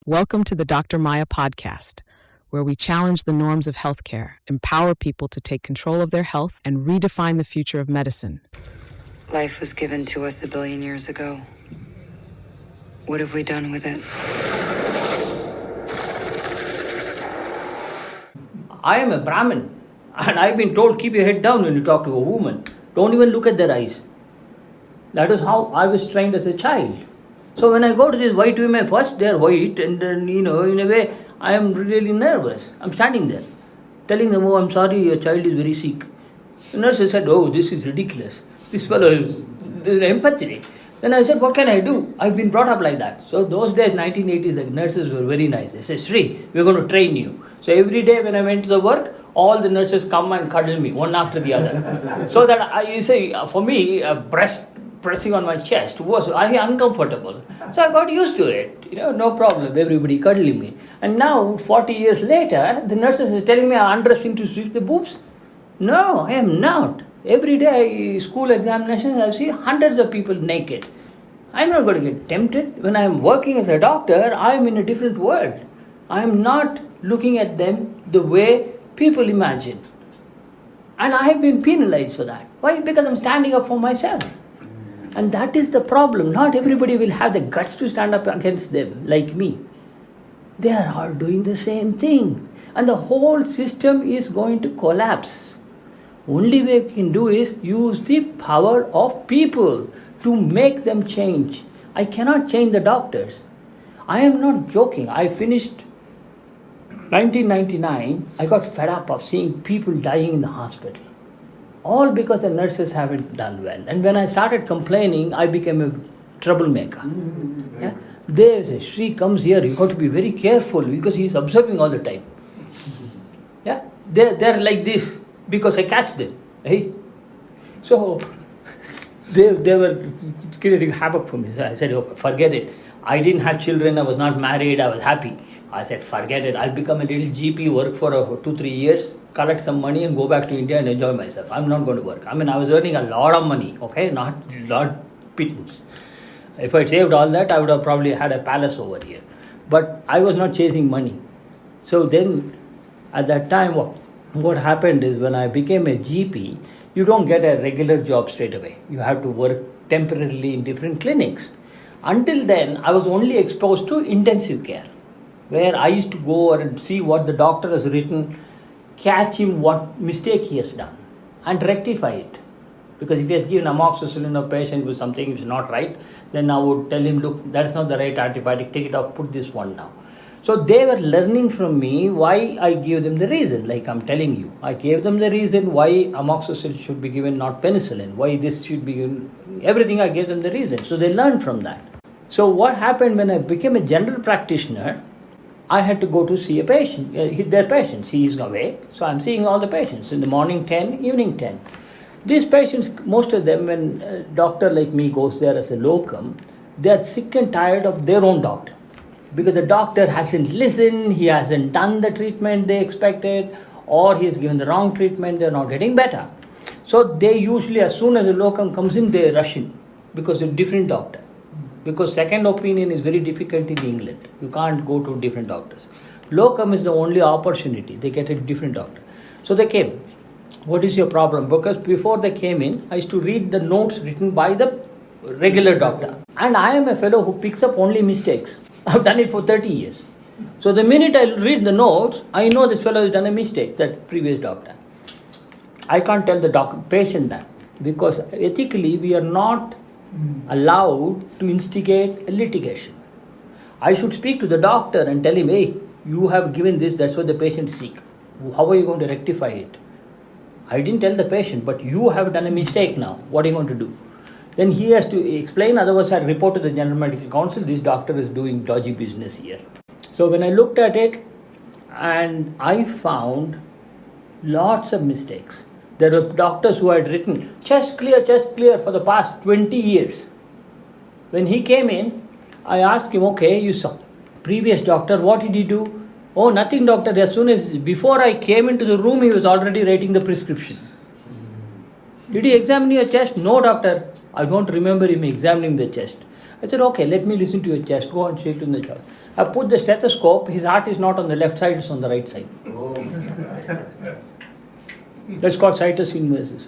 Welcome to the Dr. Maya podcast, where we challenge the norms of healthcare, empower people to take control of their health, and redefine the future of medicine. Life was given to us 1 billion years ago. What have we done with it? I am a Brahmin, and I've been told keep your head down when you talk to a woman. Don't even look at their eyes. That is how I was trained as a child. So when I go to these white women, first they're white, and then, in a way, I am really nervous. I'm standing there, telling them, oh, I'm sorry, your child is very sick. The nurse said, oh, this is ridiculous. This fellow is empathetic. Then I said, what can I do? I've been brought up like that. So those days, 1980s, the nurses were very nice. They said, Sri, we're going to train you. So every day when I went to the work, all the nurses come and cuddle me, one after the other. So that for me, breast pressing on my chest was uncomfortable. So I got used to it. No problem, everybody cuddling me. And now, 40 years later, the nurses are telling me I'm undressing to sweep the boobs. No, I am not. Every day, school examinations, I see hundreds of people naked. I'm not going to get tempted. When I'm working as a doctor, I'm in a different world. I'm not looking at them the way people imagine. And I have been penalized for that. Why? Because I'm standing up for myself. And that is the problem. Not everybody will have the guts to stand up against them, like me. They are all doing the same thing. And the whole system is going to collapse. Only way we can do is use the power of people to make them change. I cannot change the doctors. I am not joking. I finished 1999. I got fed up of seeing people dying in the hospital. All because the nurses haven't done well. And when I started complaining, I became a troublemaker. Yeah? They say, Sri comes here, you got to be very careful because he is observing all the time. Yeah? They're like this because I catch them. Hey? So they were creating havoc for me. So I said, okay, forget it. I didn't have children, I was not married, I was happy. I said, forget it. I'll become a little GP, work for 2-3 years, collect some money and go back to India and enjoy myself. I'm not going to work. I was earning a lot of money, okay? Not pittance. If I saved all that, I would have probably had a palace over here. But I was not chasing money. So then, at that time, what happened is when I became a GP, you don't get a regular job straight away. You have to work temporarily in different clinics. Until then, I was only exposed to intensive care, where I used to go and see what the doctor has written, catch him what mistake he has done, and rectify it. Because if he has given amoxicillin to a patient with something which is not right, then I would tell him, look, that's not the right antibiotic, take it off, put this one now. So they were learning from me why I gave them the reason, like I'm telling you. I gave them the reason why amoxicillin should be given, not penicillin, why this should be given, everything I gave them the reason. So they learned from that. So what happened when I became a general practitioner, I had to go to see a patient, their patients. He is away, so I'm seeing all the patients. In the morning 10, evening 10. These patients, most of them, when a doctor like me goes there as a locum, they are sick and tired of their own doctor. Because the doctor hasn't listened, he hasn't done the treatment they expected, or he has given the wrong treatment, they're not getting better. So they usually, as soon as a locum comes in, they rush in, because it's a different doctor. Because second opinion is very difficult in England. You can't go to different doctors. Locum is the only opportunity. They get a different doctor. So they came. What is your problem? Because before they came in, I used to read the notes written by the regular doctor. And I am a fellow who picks up only mistakes. I've done it for 30 years. So the minute I read the notes, I know this fellow has done a mistake, that previous doctor. I can't tell the patient that. Because ethically, we are not allowed to instigate a litigation. I should speak to the doctor and tell him, hey, you have given this, that's what the patient is sick. How are you going to rectify it? I didn't tell the patient, but you have done a mistake now. What are you going to do? Then he has to explain, otherwise I report to the General Medical Council, this doctor is doing dodgy business here. So when I looked at it, and I found lots of mistakes. There were doctors who had written chest clear for the past 20 years. When he came in, I asked him, okay, you saw previous doctor, what did he do? Oh, nothing, doctor. Before I came into the room, he was already writing the prescription. Did he examine your chest? No, doctor. I don't remember him examining the chest. I said, okay, let me listen to your chest. Go and shake in the chest. I put the stethoscope. His heart is not on the left side, it's on the right side. That's called situs inversus.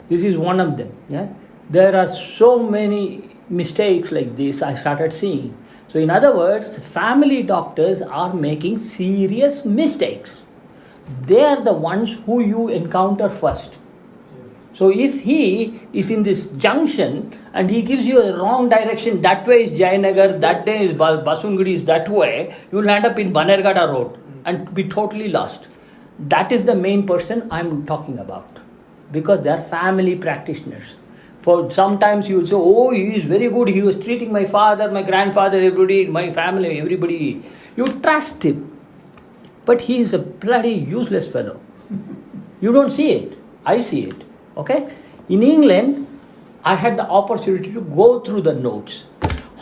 This is one of them. Yeah? There are so many mistakes like this I started seeing. So in other words, family doctors are making serious mistakes. They are the ones who you encounter first. So if he is in this junction and he gives you a wrong direction, that way is Jayanagar, that way is Basungudi is that way, you will end up in Banergada road and be totally lost. That is the main person I am talking about, because they are family practitioners. For sometimes you will say, oh, he is very good, he was treating my father, my grandfather, everybody, my family, everybody. You trust him. But he is a bloody useless fellow. You don't see it. I see it. Okay? In England, I had the opportunity to go through the notes.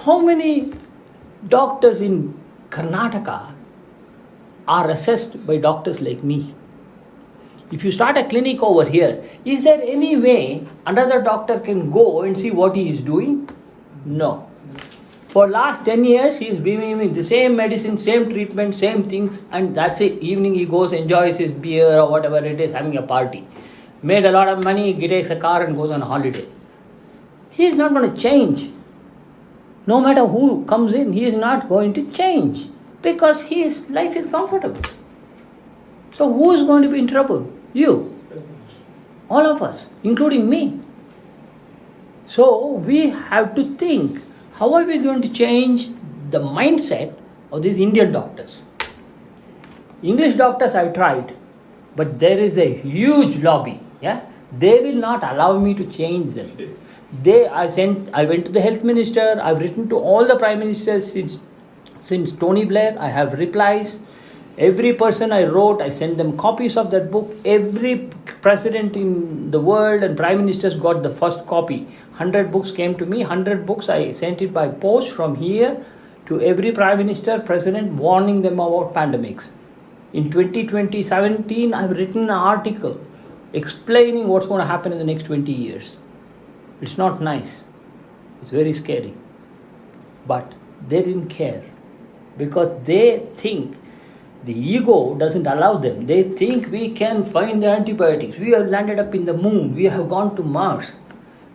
How many doctors in Karnataka are assessed by doctors like me? If you start a clinic over here, is there any way another doctor can go and see what he is doing? No. For last 10 years, he is giving me the same medicine, same treatment, same things, and that's it. Evening he goes, enjoys his beer or whatever it is, having a party. Made a lot of money, he takes a car and goes on a holiday. He is not going to change. No matter who comes in, he is not going to change, because his life is comfortable. So who is going to be in trouble? You. All of us, including me. So we have to think, how are we going to change the mindset of these Indian doctors? English doctors I tried, but there is a huge lobby. Yeah, they will not allow me to change them. I went to the health minister. I've written to all the prime ministers since Tony Blair. I have replies. Every person I wrote, I sent them copies of that book. Every president in the world and prime ministers got the first copy. 100 books came to me. 100 books I sent it by post from here to every prime minister, president, warning them about pandemics. In 2017, I've written an article explaining what's going to happen in the next 20 years. It's not nice. It's very scary. But they didn't care, because they think the ego doesn't allow them. They think we can find the antibiotics. We have landed up in the moon. We have gone to Mars.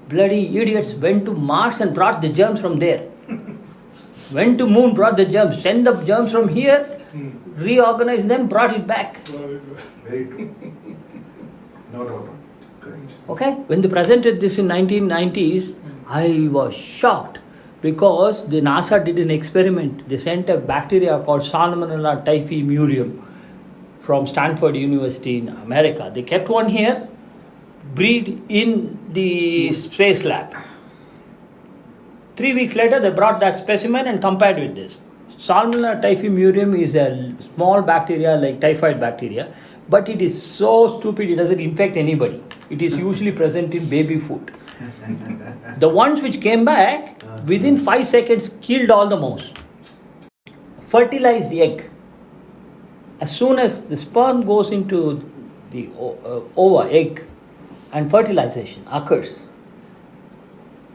Bloody idiots went to Mars and brought the germs from there. Went to moon, brought the germs. Send the germs from here, reorganized them, brought it back. Very true. No doubt. Correct. Okay? When they presented this in 1990s, I was shocked, because the NASA did an experiment. They sent a bacteria called Salmonella typhimurium from Stanford University in America. They kept one here, breed in the space lab. 3 weeks later, they brought that specimen and compared with this. Salmonella typhimurium is a small bacteria like typhoid bacteria, but it is so stupid it doesn't infect anybody. It is usually present in baby food. The ones which came back, within 5 seconds killed all the mouse. Fertilized egg. As soon as the sperm goes into the egg and fertilization occurs,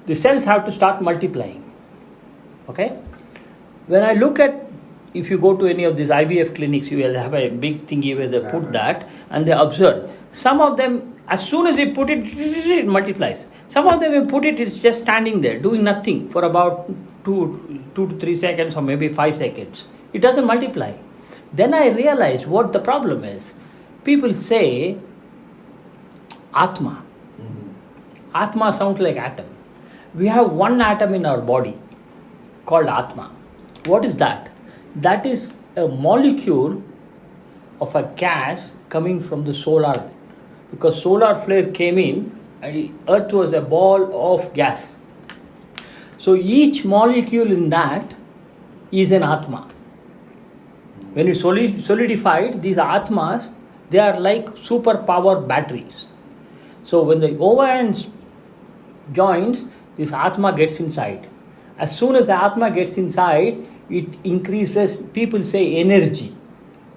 the cells have to start multiplying. Okay? When I look at, if you go to any of these IVF clinics, you will have a big thingy where they put that and they observe. Some of them, as soon as they put it, it multiplies. Some of them, when put it, it's just standing there, doing nothing for about 2 to 3 seconds or maybe 5 seconds. It doesn't multiply. Then I realized what the problem is. People say, Atma. Atma sounds like atom. We have one atom in our body called Atma. What is that? That is a molecule of a gas coming from the solar. Because solar flare came in and Earth was a ball of gas. So each molecule in that is an Atma. When it's solidified, these Atmas, they are like superpower batteries. So when the ova and joins, this Atma gets inside. As soon as the Atma gets inside, it increases, people say, energy.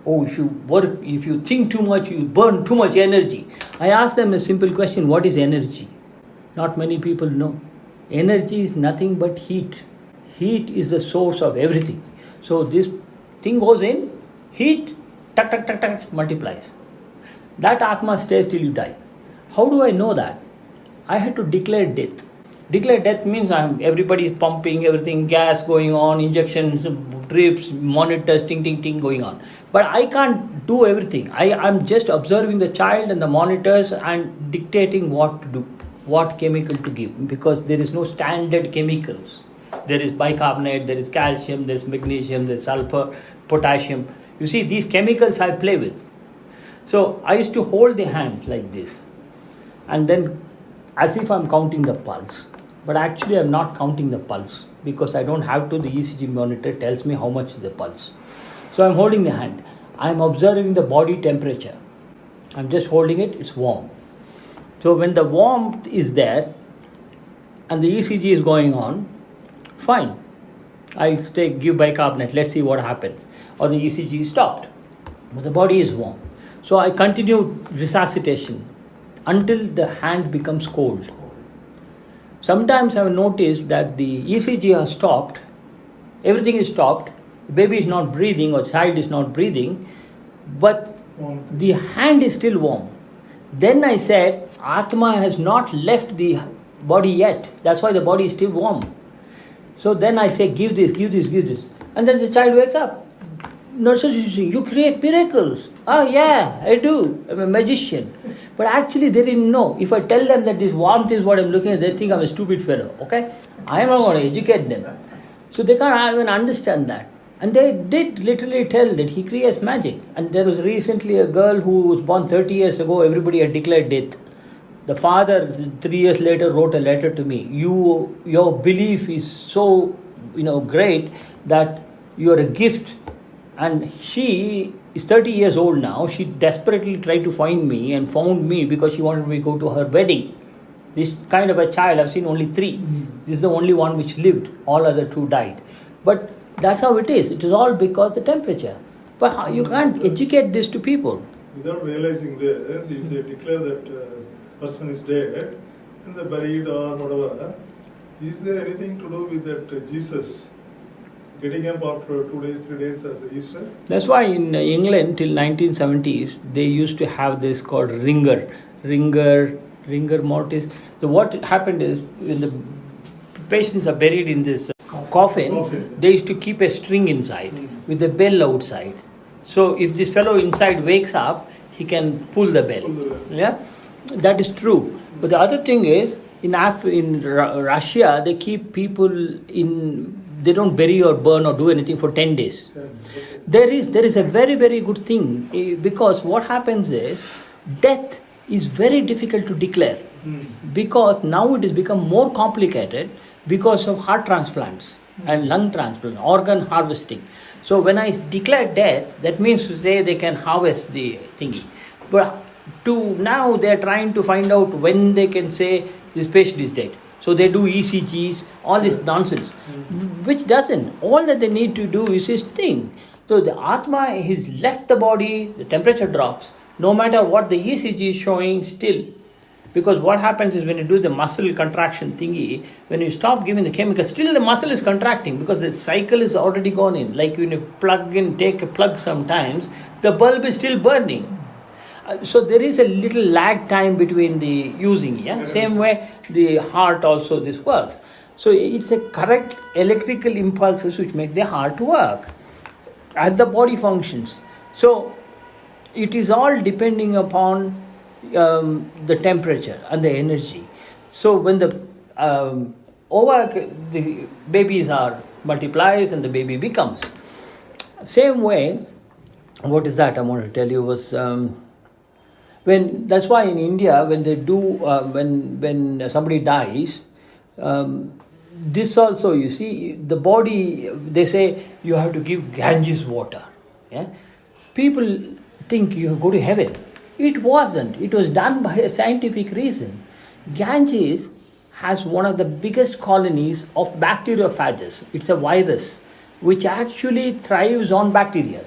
Oh, if you think too much, you burn too much energy. I ask them a simple question, what is energy? Not many people know. Energy is nothing but heat. Heat is the source of everything. So this thing goes in, heat, tuck, tuck, tuck, tuck, multiplies. That Atma stays till you die. How do I know that? I had to declare death. Declare death means everybody is pumping, everything, gas going on, injections, drips, monitors, ting, ting, ting going on. But I can't do everything. I'm just observing the child and the monitors and dictating what to do, what chemical to give, because there is no standard chemicals. There is bicarbonate, there is calcium, there is magnesium, there is sulfur, potassium. You see, these chemicals I play with. So I used to hold the hand like this, and then as if I'm counting the pulse. But actually I'm not counting the pulse, because I don't have to. The ECG monitor tells me how much is the pulse. So I'm holding the hand. I'm observing the body temperature. I'm just holding it, it's warm. So when the warmth is there and the ECG is going on, fine. I give bicarbonate, let's see what happens. Or the ECG is stopped, but the body is warm. So I continue resuscitation until the hand becomes cold. Sometimes I have noticed that the ECG has stopped, everything is stopped, the baby is not breathing or child is not breathing, but the hand is still warm. Then I said, Atma has not left the body yet. That's why the body is still warm. So then I say, give this, give this, give this. And then the child wakes up. Nurses, you create miracles. Oh yeah, I do. I'm a magician. But actually they didn't know. If I tell them that this warmth is what I'm looking at, they think I'm a stupid fellow. Okay? I am not going to educate them. So they can't even understand that. And they did literally tell that he creates magic. And there was recently a girl who was born 30 years ago, everybody had declared death. The father, 3 years later, wrote a letter to me. Your belief is so, great that you are a gift. And she is 30 years old now. She desperately tried to find me and found me because she wanted me to go to her wedding. This kind of a child, I've seen only 3. This is the only one which lived. All other 2 died. But that's how it is. It is all because the temperature. But you can't educate this to people. Without realizing this, if they declare that person is dead and they buried or whatever, is there anything to do with that Jesus getting up after 2 days, 3 days as Easter? That's why in England till 1970s they used to have this called ringer mortis. So what happened is when the patients are buried in this coffin, they used to keep a string inside with the bell outside. So if this fellow inside wakes up, he can pull the bell. Yeah, that is true. But the other thing is in Russia they keep people in. They don't bury or burn or do anything for 10 days. There is a very, very good thing, because what happens is death is very difficult to declare, because now it has become more complicated because of heart transplants and lung transplant, organ harvesting. So when I declare death, that means to say they can harvest the thingy. But now they are trying to find out when they can say this patient is dead. So they do ECGs, all this nonsense, which doesn't. All that they need to do is this thing. So the Atma has left the body, the temperature drops, no matter what the ECG is showing still. Because what happens is when you do the muscle contraction thingy, when you stop giving the chemical, still the muscle is contracting because the cycle is already gone in. Like when you take a plug sometimes, the bulb is still burning. So there is a little lag time between the using, yeah? Same way the heart also this works. So it's a correct electrical impulses which make the heart work as the body functions. So it is all depending upon the temperature and the energy. So when the babies are multiplies and the baby becomes. Same way, what is that I want to tell you was that's why in India when they do when somebody dies, this also you see the body, they say you have to give Ganges water. Yeah? People think you go to heaven. It wasn't. It was done by a scientific reason. Ganges has one of the biggest colonies of bacteriophages. It's a virus which actually thrives on bacteria.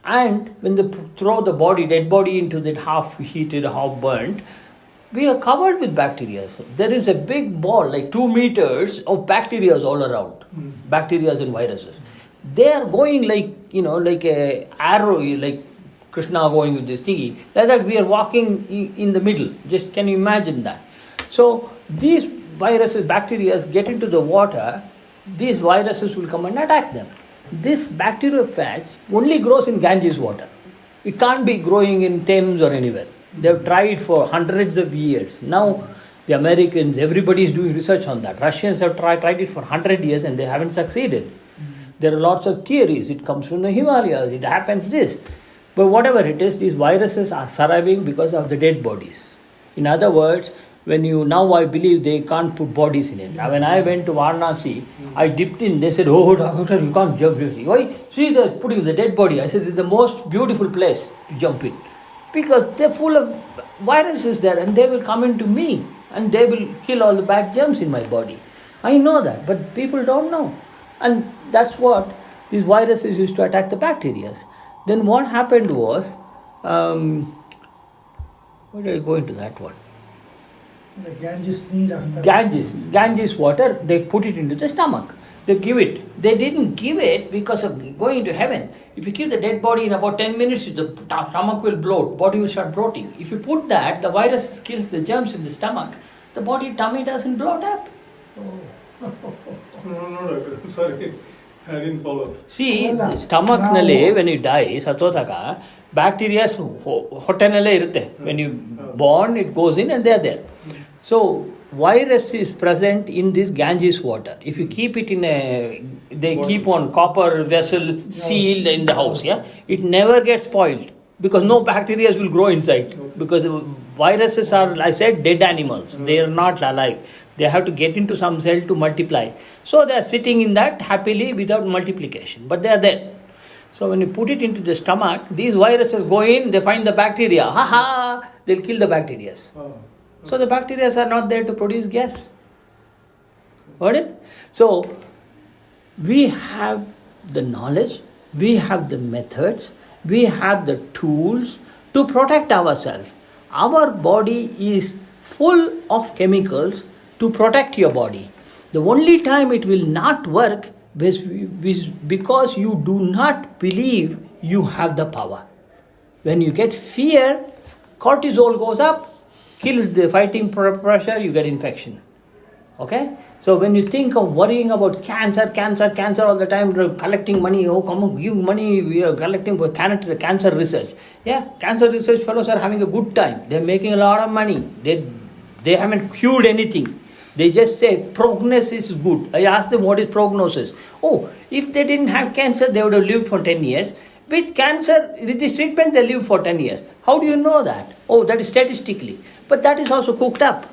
And when they throw the dead body into that half heated, half burnt, We are covered with bacteria. There is a big ball, like 2 meters of bacteria all around. Bacteria and viruses. They are going like, like a arrow, like Krishna going with this thingy. Like that we are walking in the middle. Just can you imagine that? So these viruses, bacteria get into the water, these viruses will come and attack them. This bacteriophage only grows in Ganges water. It can't be growing in Thames or anywhere. They have tried for hundreds of years. Now the Americans, everybody is doing research on that. Russians have tried it for 100 years and they haven't succeeded. There are lots of theories. It comes from the Himalayas. It happens this. But whatever it is, these viruses are surviving because of the dead bodies. In other words, now I believe they can't put bodies in it. Now when I went to Varanasi, I dipped in. They said, "Oh, doctor, you can't jump." Why? See, they're putting the dead body. I said, "This is the most beautiful place to jump in." Because they're full of viruses there and they will come into me and they will kill all the bad germs in my body. I know that, but people don't know. And that's what these viruses used to attack the bacteria. Then what happened was, why did I go into that one? The Ganges need Ganges water, they put it into the stomach. They give it. They didn't give it because of going to heaven. If you keep the dead body in about 10 minutes, the stomach will bloat, body will start bloating. If you put that, the virus kills the germs in the stomach, the tummy doesn't bloat up. No, doctor. Sorry, I didn't follow. See, the stomach nale, when you die, satotaka, bacteria hotenale irutte. When you born, it goes in and they are there. So virus is present in this Ganges water. If you keep it they keep on copper vessel sealed in the house, it never gets spoiled because no bacteria will grow inside. Because viruses are, I said, dead animals. They are not alive. They have to get into some cell to multiply. So they are sitting in that happily without multiplication. But they are there. So when you put it into the stomach, these viruses go in, they find the bacteria. They'll kill the bacteria. So the bacteria are not there to produce gas. Got it? So we have the knowledge, we have the methods, we have the tools to protect ourselves. Our body is full of chemicals to protect your body. The only time it will not work is because you do not believe you have the power. When you get fear, cortisol goes up, kills the fighting pressure, you get infection. Okay? So when you think of worrying about cancer all the time, collecting money, come on, give money, we are collecting for cancer research. Cancer research fellows are having a good time. They're making a lot of money. They haven't cured anything. They just say prognosis is good. I asked them what is prognosis. If they didn't have cancer, they would have lived for 10 years. With cancer, with this treatment, they live for 10 years. How do you know that? That is statistically. But that is also cooked up.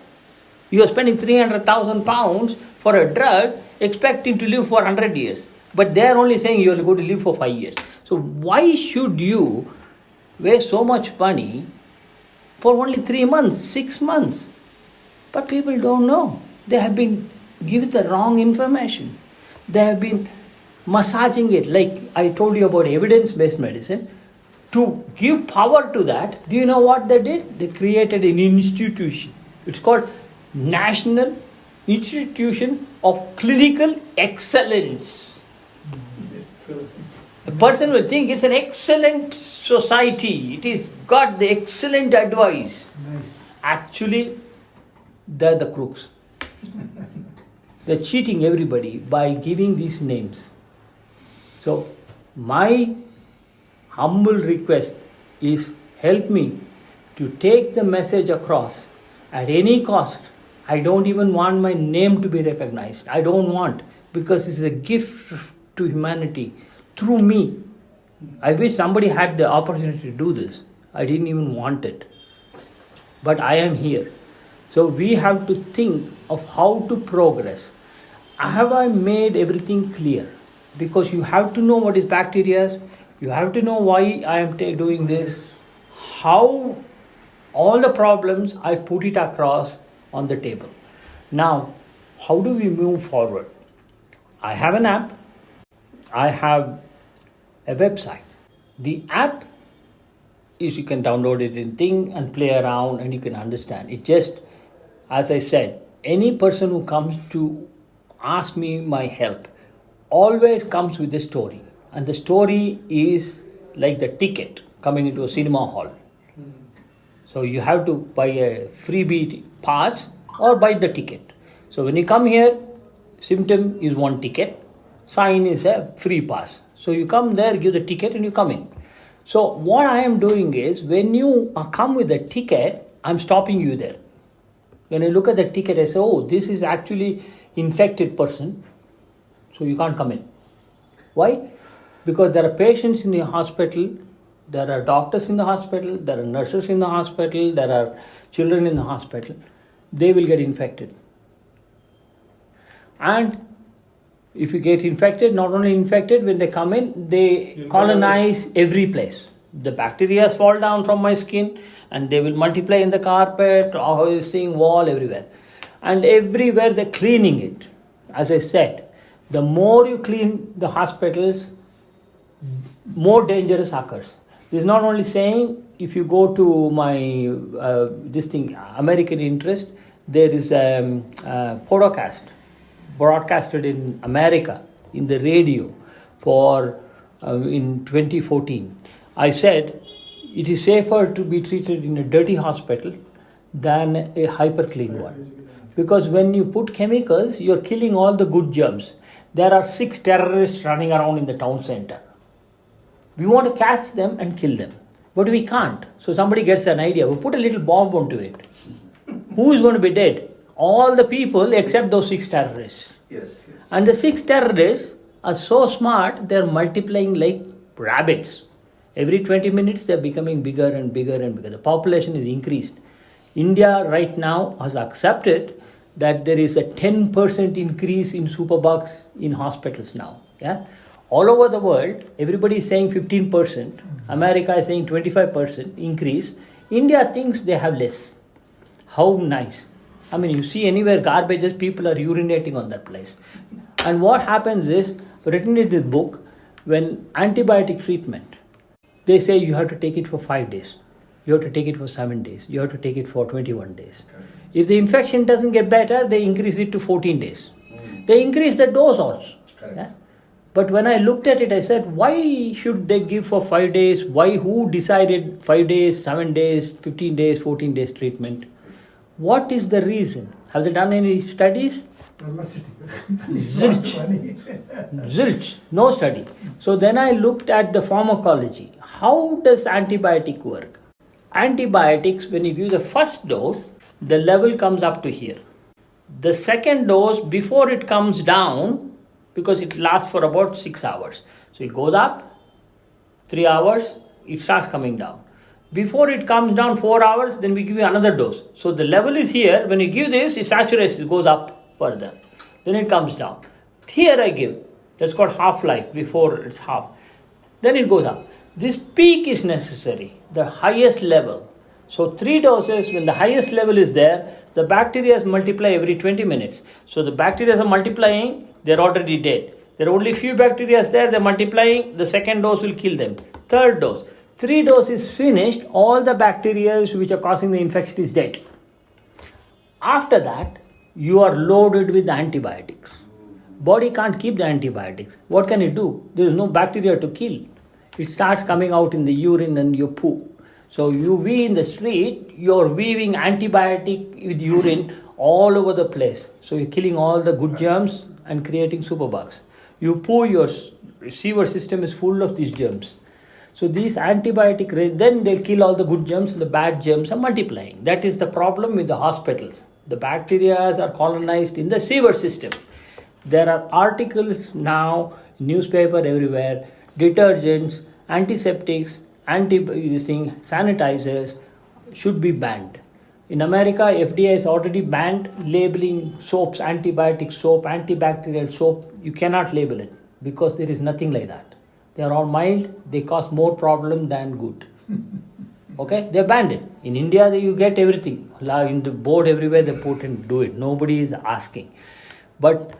You are spending 300,000 pounds for a drug, expecting to live for 100 years. But they are only saying you are going to live for 5 years. So why should you waste so much money for only 3 months, 6 months? But people don't know. They have been given the wrong information. They have been massaging it, like I told you about evidence-based medicine. To give power to that, do you know what they did? They created an institution. It's called National Institution of Clinical Excellence. The person will think it's an excellent society. It is got the excellent advice. Nice. Actually, they're the crooks. They're cheating everybody by giving these names. So, my humble request is help me to take the message across at any cost. I don't even want my name to be recognized. I don't want, because this is a gift to humanity through me. I wish somebody had the opportunity to do this. I didn't even want it. But I am here. So we have to think of how to progress. Have I made everything clear? Because you have to know what is bacteria. You have to know why I am doing this. How all the problems, I put it across on the table. Now, how do we move forward? I have an app. I have a website. The app is you can download it in thing and play around and you can understand. It just, as I said, any person who comes to ask me my help always comes with a story. And the story is like the ticket coming into a cinema hall. So you have to buy a freebie pass or buy the ticket. So when you come here, symptom is one ticket, sign is a free pass. So you come there, give the ticket and you come in. So what I am doing is, when you come with a ticket, I'm stopping you there. When I look at the ticket, I say, oh, this is actually infected person, so you can't come in. Why? Because there are patients in the hospital, there are doctors in the hospital, there are nurses in the hospital, there are children in the hospital. They will get infected. And if you get infected, not only infected, when they come in, they colonize every place. The bacteria fall down from my skin and they will multiply in the carpet, all this thing, wall, everywhere. And everywhere they're cleaning it. As I said, the more you clean the hospitals, more dangerous occurs. This is not only saying, if you go to my American interest, there is a podcast broadcasted in America in the radio for in 2014. I said it is safer to be treated in a dirty hospital than a hyper clean one, because when you put chemicals, you're killing all the good germs. There are 6 terrorists running around in the town center. We want to catch them and kill them, but we can't. So somebody gets an idea, we put a little bomb onto it. Who is going to be dead? All the people except those 6 terrorists. Yes. And the 6 terrorists are so smart, they're multiplying like rabbits. Every 20 minutes, they're becoming bigger and bigger and bigger. The population is increased. India right now has accepted that there is a 10% increase in superbugs in hospitals now. Yeah, all over the world, everybody is saying 15%. America is saying 25% increase. India thinks they have less. How nice. I mean, you see anywhere garbages, people are urinating on that place. And what happens is, written in this book, when antibiotic treatment, they say you have to take it for 5 days. You have to take it for 7 days. You have to take it for 21 days. Okay. If the infection doesn't get better, they increase it to 14 days. They increase the dose also. Yeah? But when I looked at it, I said, why should they give for 5 days? Why? Who decided 5 days, 7 days, 15 days, 14 days treatment? What is the reason? Have they done any studies? Zilch. Zilch. No study. So then I looked at the pharmacology. How does antibiotic work? Antibiotics, when you give the first dose, the level comes up to here. The second dose, before it comes down, because it lasts for about 6 hours. So it goes up, 3 hours, it starts coming down. Before it comes down 4 hours, then we give you another dose. So the level is here. When you give this, it saturates, it goes up further. Then it comes down. Here I give. That's called half-life, before it's half. Then it goes up. This peak is necessary, the highest level. So 3 doses, when the highest level is there, the bacteria multiply every 20 minutes. So the bacteria are multiplying, they're already dead. There are only few bacteria there, they're multiplying, the second dose will kill them. Third dose. 3 doses finished, all the bacteria which are causing the infection is dead. After that, you are loaded with antibiotics. Body can't keep the antibiotics. What can it do? There is no bacteria to kill. It starts coming out in the urine and your poo. So you wee in the street, you're weaving antibiotic with urine all over the place. So you're killing all the good germs and creating superbugs. You poo, your receiver system is full of these germs. So these antibiotic, then they kill all the good germs and the bad germs are multiplying. That is the problem with the hospitals. The bacteria are colonized in the sewer system. There are articles now, newspaper everywhere, detergents, antiseptics, sanitizers should be banned. In America, FDA has already banned labeling soaps, antibiotic soap, antibacterial soap. You cannot label it because there is nothing like that. They are all mild, they cause more problem than good. Okay, they banned it. In India, you get everything. In the board everywhere, they put and do it. Nobody is asking. But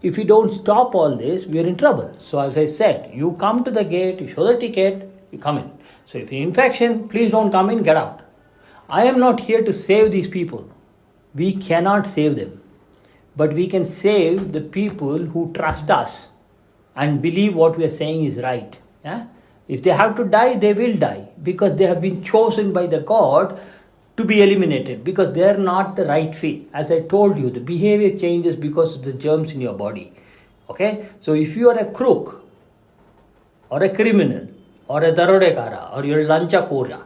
if you don't stop all this, we are in trouble. So as I said, you come to the gate, you show the ticket, You come in. So if you're infection, please don't come in, get out. I am not here to save these people. We cannot save them. But we can save the people who trust us and believe what we are saying is right. Yeah? If they have to die, they will die because they have been chosen by the God to be eliminated because they are not the right fit. As I told you, the behavior changes because of the germs in your body. Okay? So if you are a crook or a criminal or a darodekara or you're a lanchakora,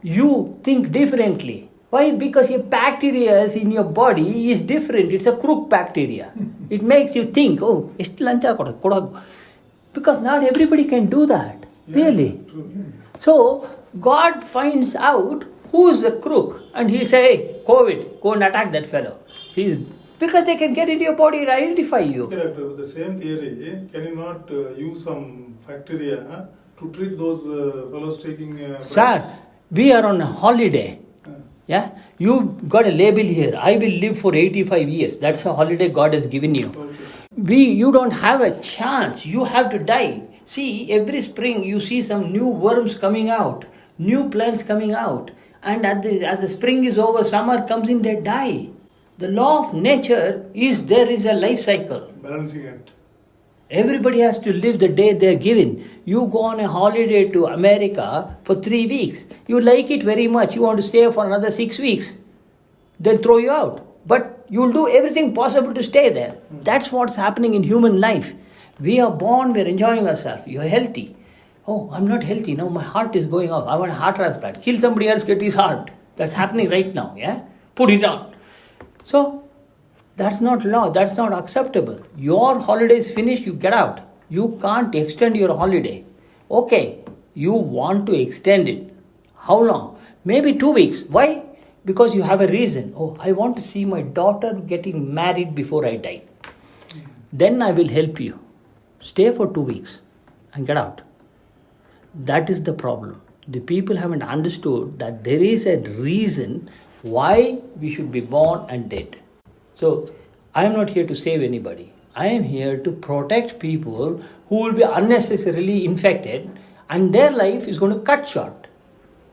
you think differently. Why? Because your bacteria in your body is different. It's a crook bacteria. It makes you think, oh, ಎಷ್ಟು ಲಂಚ ಕೊಡೋದು. Because not everybody can do that. Really. So God finds out who is the crook and he'll say, hey, COVID, go and attack that fellow. Because they can get into your body and identify you. Okay, doctor, with the same theory, can you not use some bacteria to treat those fellows taking Sir, we are on a holiday. Yeah, you got a label here. I will live for 85 years. That's a holiday God has given you. Okay. You don't have a chance. You have to die. See, every spring you see some new worms coming out, new plants coming out. And as the spring is over, summer comes in, they die. The law of nature is there is a life cycle. Balancing it. Everybody has to live the day they're given. You go on a holiday to America for 3 weeks. You like it very much. You want to stay for another 6 weeks. They'll throw you out. But you'll do everything possible to stay there. That's what's happening in human life. We are born, we're enjoying ourselves. You're healthy. Oh, I'm not healthy. No, my heart is going off. I want a heart transplant. Kill somebody else, get his heart. That's happening right now. Yeah? Put it on. So, that's not law. That's not acceptable. Your holiday is finished, you get out. You can't extend your holiday. Okay, you want to extend it. How long? Maybe 2 weeks. Why? Because you have a reason. Oh, I want to see my daughter getting married before I die. Then I will help you. Stay for 2 weeks and get out. That is the problem. The people haven't understood that there is a reason why we should be born and dead. So, I am not here to save anybody. I am here to protect people who will be unnecessarily infected and their life is going to cut short.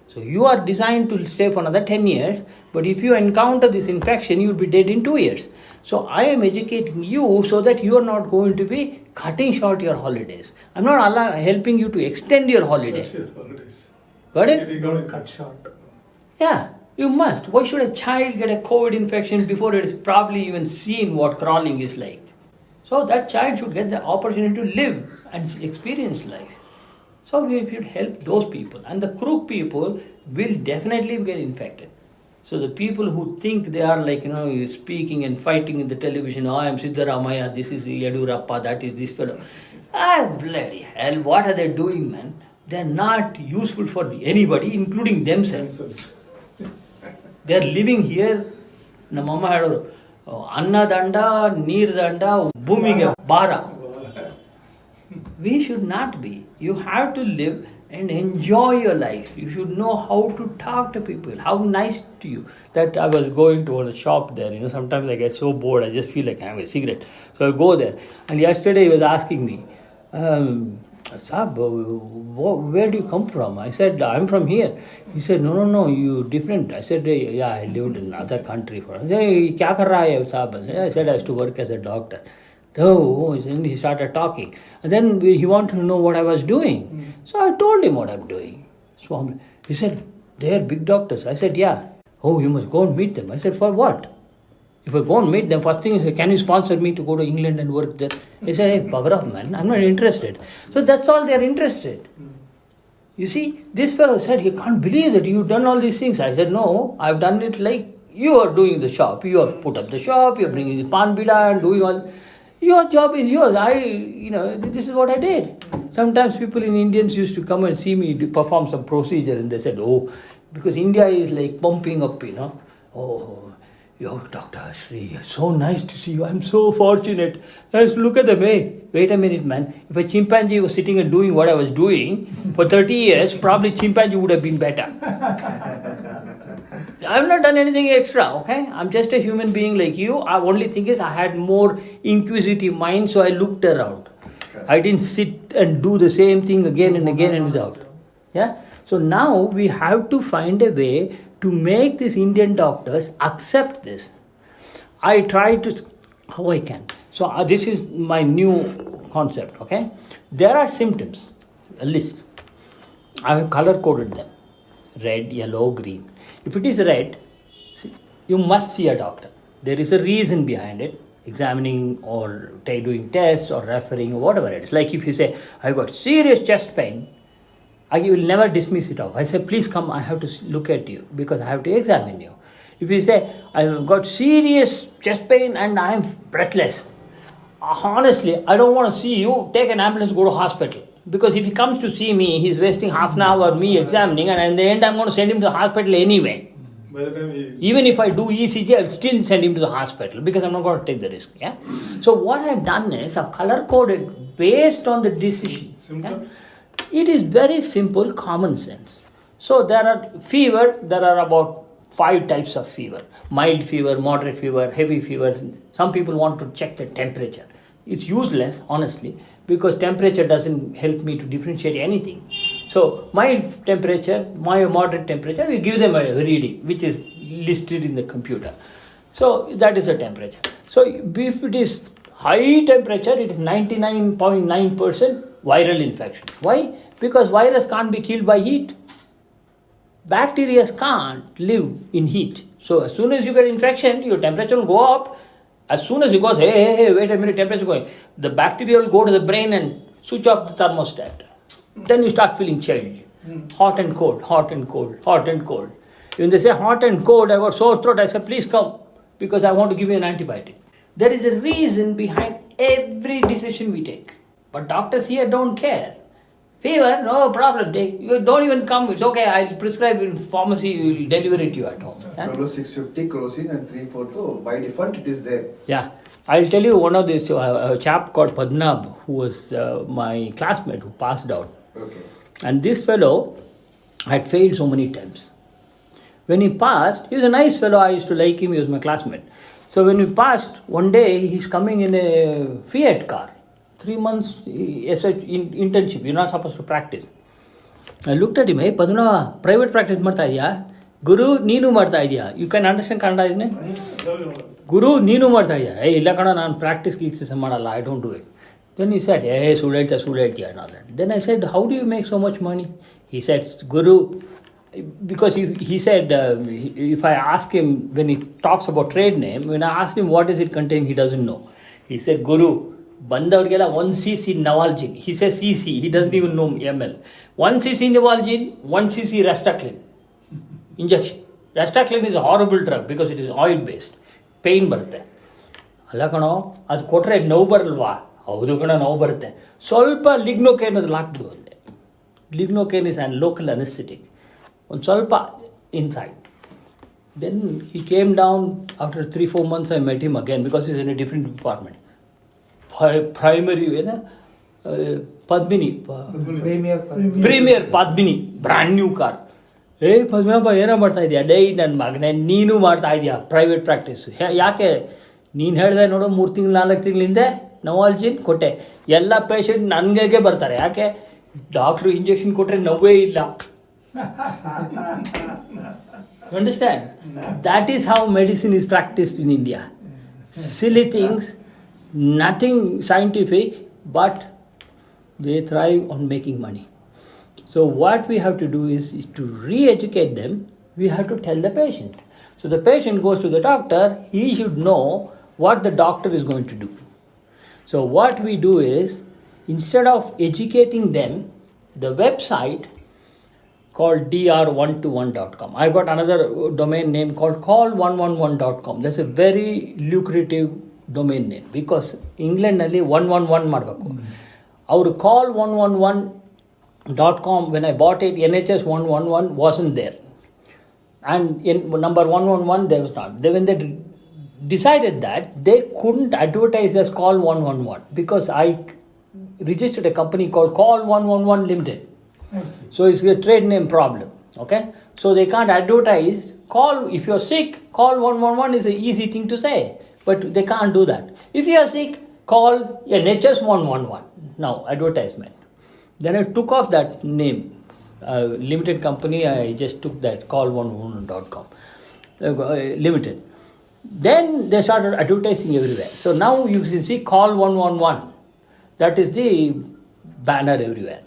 So, you are designed to stay for another 10 years, but if you encounter this infection, you will be dead in 2 years. So, I am educating you so that you are not going to be cutting short your holidays. I am not helping you to extend your holiday. Short your holidays. Got it? Don't cut short. Yeah, you must. Why should a child get a COVID infection before it is probably even seen what crawling is like? So that child should get the opportunity to live and experience life. So we should help those people. And the crook people will definitely get infected. So the people who think they are like, speaking and fighting in the television, oh, I am Siddharamaya, this is Yadurappa, that is this fellow. Bloody hell, what are they doing, man? They are not useful for anybody, including themselves. They are living here. Namama had Anna Danda, Neer Danda, Bhumiga, Bara. We should not be. You have to live and enjoy your life. You should know how to talk to people, how nice to you. That I was going to a shop there, sometimes I get so bored, I just feel like I have a cigarette. So I go there. And yesterday he was asking me, Saab, where do you come from? I said, I'm from here. He said, no, you different. I said, yeah, I lived in another country. Kya kar raha hai, Saab? I said, I used to work as a doctor. Oh, and he started talking. And then he wanted to know what I was doing. So I told him what I'm doing. Swami, he said, they are big doctors. I said, yeah. Oh, you must go and meet them. I said, for what? If I go and meet them, first thing is, can you sponsor me to go to England and work there? He said, hey, bugger off, man, I'm not interested. So that's all they're interested. You see, this fellow said, you can't believe that you've done all these things. I said, no, I've done it like you are doing the shop. You have put up the shop, you're bringing the pan bida and doing all. Your job is yours. This is what I did. Sometimes people in Indians used to come and see me perform some procedure and they said, oh, because India is like pumping up, oh, yo, Dr. Shri, so nice to see you. I'm so fortunate. Let's look at them. Hey, wait a minute, man. If a chimpanzee was sitting and doing what I was doing for 30 years, probably chimpanzee would have been better. I've not done anything extra, okay? I'm just a human being like you. The only thing is I had more inquisitive mind, so I looked around. I didn't sit and do the same thing again and again and without. Yeah. So now we have to find a way to make these Indian doctors accept this. I try to how I can. So this is my new concept. Okay, there are symptoms, a list. I have color coded them: red, yellow, green. If it is red, you must see a doctor. There is a reason behind it. Examining or doing tests or referring or whatever it is. Like if you say, I've got serious chest pain, I will never dismiss it off. I say, please come, I have to look at you because I have to examine you. If you say, I've got serious chest pain and I'm breathless, honestly, I don't want to see you, take an ambulance, go to hospital. Because if he comes to see me, he's wasting half an hour me examining, and in the end I'm going to send him to the hospital anyway. Even if I do ECG, I'll still send him to the hospital because I'm not going to take the risk. Yeah. So what I've done is I've color coded based on the decision. Symptoms? Yeah? It is very simple, common sense. So there are fever. There are about 5 types of fever: mild fever, moderate fever, heavy fever. Some people want to check the temperature. It's useless, honestly, because temperature doesn't help me to differentiate anything. So mild temperature, moderate temperature, we give them a reading which is listed in the computer. So that is the temperature. So if it is high temperature, it is 99.9% viral infection. Why? Because virus can't be killed by heat. Bacteria can't live in heat. So as soon as you get infection, your temperature will go up. As soon as it goes, hey, wait a minute, temperature going, the bacteria will go to the brain and switch off the thermostat. Then you start feeling chilled. Hot and cold, hot and cold, hot and cold. When they say hot and cold, I got sore throat, I say, please come, because I want to give you an antibiotic. There is a reason behind every decision we take. But doctors here don't care. Fever, no problem. You don't even come. It's okay. I'll prescribe in pharmacy. We'll deliver it to you at home. Yeah? 650 kerosene and 3/4. By default, it is there. Yeah. I'll tell you one of these. A chap called Padnab, who was my classmate who passed out. Okay. And this fellow had failed so many times. When he passed, he was a nice fellow. I used to like him. He was my classmate. So when he passed, one day he's coming in a Fiat car. 3 months internship. You're not supposed to practice. I looked at him. Hey, Padnava, private practice marta idya? Guru, neenu marta idya? You can understand Kannada, isn't it? Guru, neenu marta idya? Hey, illa kana naan practice ki madala. I don't do it. Then he said, hey, sudalta and all that. Then I said, how do you make so much money? He said, Guru, because he said, if I ask him, when he talks about trade name, when I ask him what does it contain, he doesn't know. He said, Guru, Bandavrgela 1 cc Navalgin. He says cc, he doesn't even know ml. 1 cc Navalgin, 1 cc Rastaclin. Injection. Rastaclin is a horrible drug because it is oil based. Pain barutte. Alla kano, adu kotre novu baralva. Haudu kana novu barutte. Solpa lignocaine adu haakbidu ande. Lignocaine is a local anesthetic. On solpa inside. Then he came down after 3-4 months. I met him again because he's in a different department. Primary, Padmini. Premier Padmini. Brand new car. Hey, Padmini, ಏನು ಮಾಡ್ತಾ ಇದೆಯಾ? Day ನನ್ನ ಮಗನೇ ನೀನು ಮಾಡ್ತಾ ಇದೆಯಾ private practice? ಯಾಕೆ ನೀನು ಹೇಳಿದೆ ನೋಡು 3 ತಿಂಗಳು 4 ತಿಂಗಳಿಂದೆ ನವಾಲ್ಜಿನ್ ಕೊಟ್ಟೆ. ಎಲ್ಲ ಪೇಷಂಟ್ ನನಗೆ ಬರ್ತಾರೆ. ಯಾಕೆ? ಡಾಕ್ಟ್ರು ಇಂಜೆಕ್ಷನ್ ಕೊಟ್ಟರೆ ನೋವೇ ಇಲ್ಲ. You understand? That is how medicine is practiced in India. Silly things. Nothing scientific, but they thrive on making money. So what we have to do is to re-educate them. We have to tell the patient. So the patient goes to the doctor. He should know what the doctor is going to do. So what we do is, instead of educating them, the website called dr121.com. I've got another domain name called call111.com. That's a very lucrative domain name because England ನಲ್ಲಿ 111 ಮಾಡಬೇಕು. ಅವರು call111.com, when I bought it, NHS 111 wasn't there, and in number 111 there was not. When they decided that, they couldn't advertise as call 111 because I registered a company called Call 111 Limited. So it's a trade name problem. Okay, so they can't advertise. Call, if you're sick, call 111 is an easy thing to say. But they can't do that. If you are sick, call NHS 111. Now, advertisement. Then I took off that name limited company, I just took that call111.com limited. Then they started advertising everywhere. So now you can see call 111. That is the banner everywhere.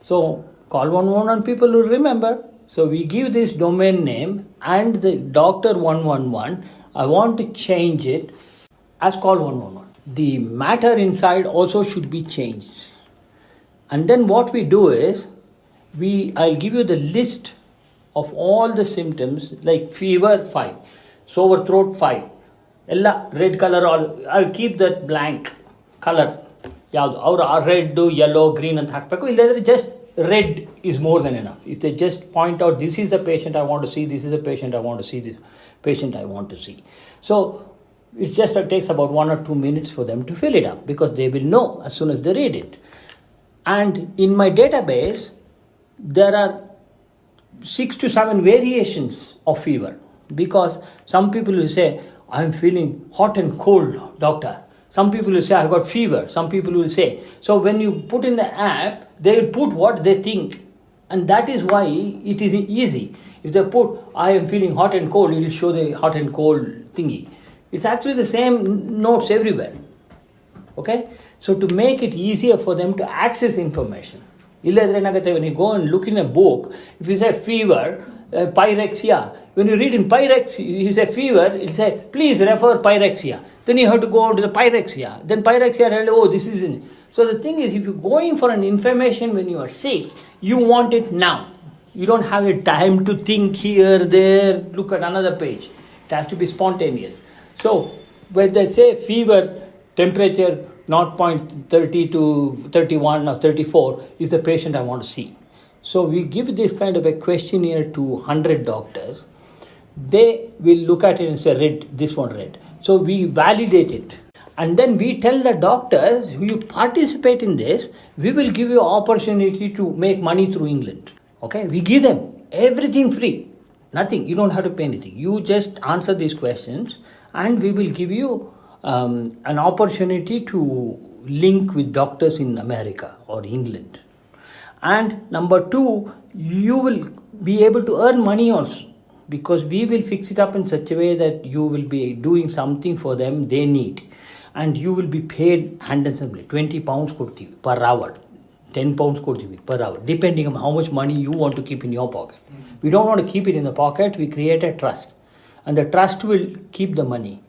So call 111 people will remember. So we give this domain name and the doctor 111. I want to change it as call 111. The matter inside also should be changed. And then what we do is, I'll give you the list of all the symptoms, like fever 5, sore throat 5, ella red color, I'll keep that blank color. Our red, yellow, green and hakbeku. Just red is more than enough. If they just point out, this is the patient I want to see, this is the patient I want to see, this patient I want to see. So it just takes about 1 or 2 minutes for them to fill it up, because they will know as soon as they read it. And in my database, there are 6 to 7 variations of fever, because some people will say, I'm feeling hot and cold, doctor. Some people will say, I've got fever. Some people will say. So when you put in the app, they will put what they think. And that is why it is easy. If they put, I am feeling hot and cold, it will show the hot and cold thingy. It's actually the same notes everywhere. Okay? So to make it easier for them to access information. When you go and look in a book, if you say fever, pyrexia, when you read in pyrexia, you say fever, it say, please refer pyrexia. Then you have to go on to the pyrexia. Then pyrexia, oh, this is in. So the thing is, if you're going for an information when you are sick, you want it now. You don't have a time to think here, there, look at another page. It has to be spontaneous. So when they say fever, temperature 0.30 to 31 or 34 is the patient I want to see. So we give this kind of a questionnaire to 100 doctors. They will look at it and say, red, this one red. So we validate it. And then we tell the doctors, who you participate in this, we will give you opportunity to make money through England. Okay, we give them everything free. Nothing, you don't have to pay anything. You just answer these questions and we will give you an opportunity to link with doctors in America or England. And number 2, you will be able to earn money also, because we will fix it up in such a way that you will be doing something for them they need. And you will be paid handsomely, 20 pounds per hour, 10 pounds per hour, depending on how much money you want to keep in your pocket. We don't want to keep it in the pocket, we create a trust. And the trust will keep the money.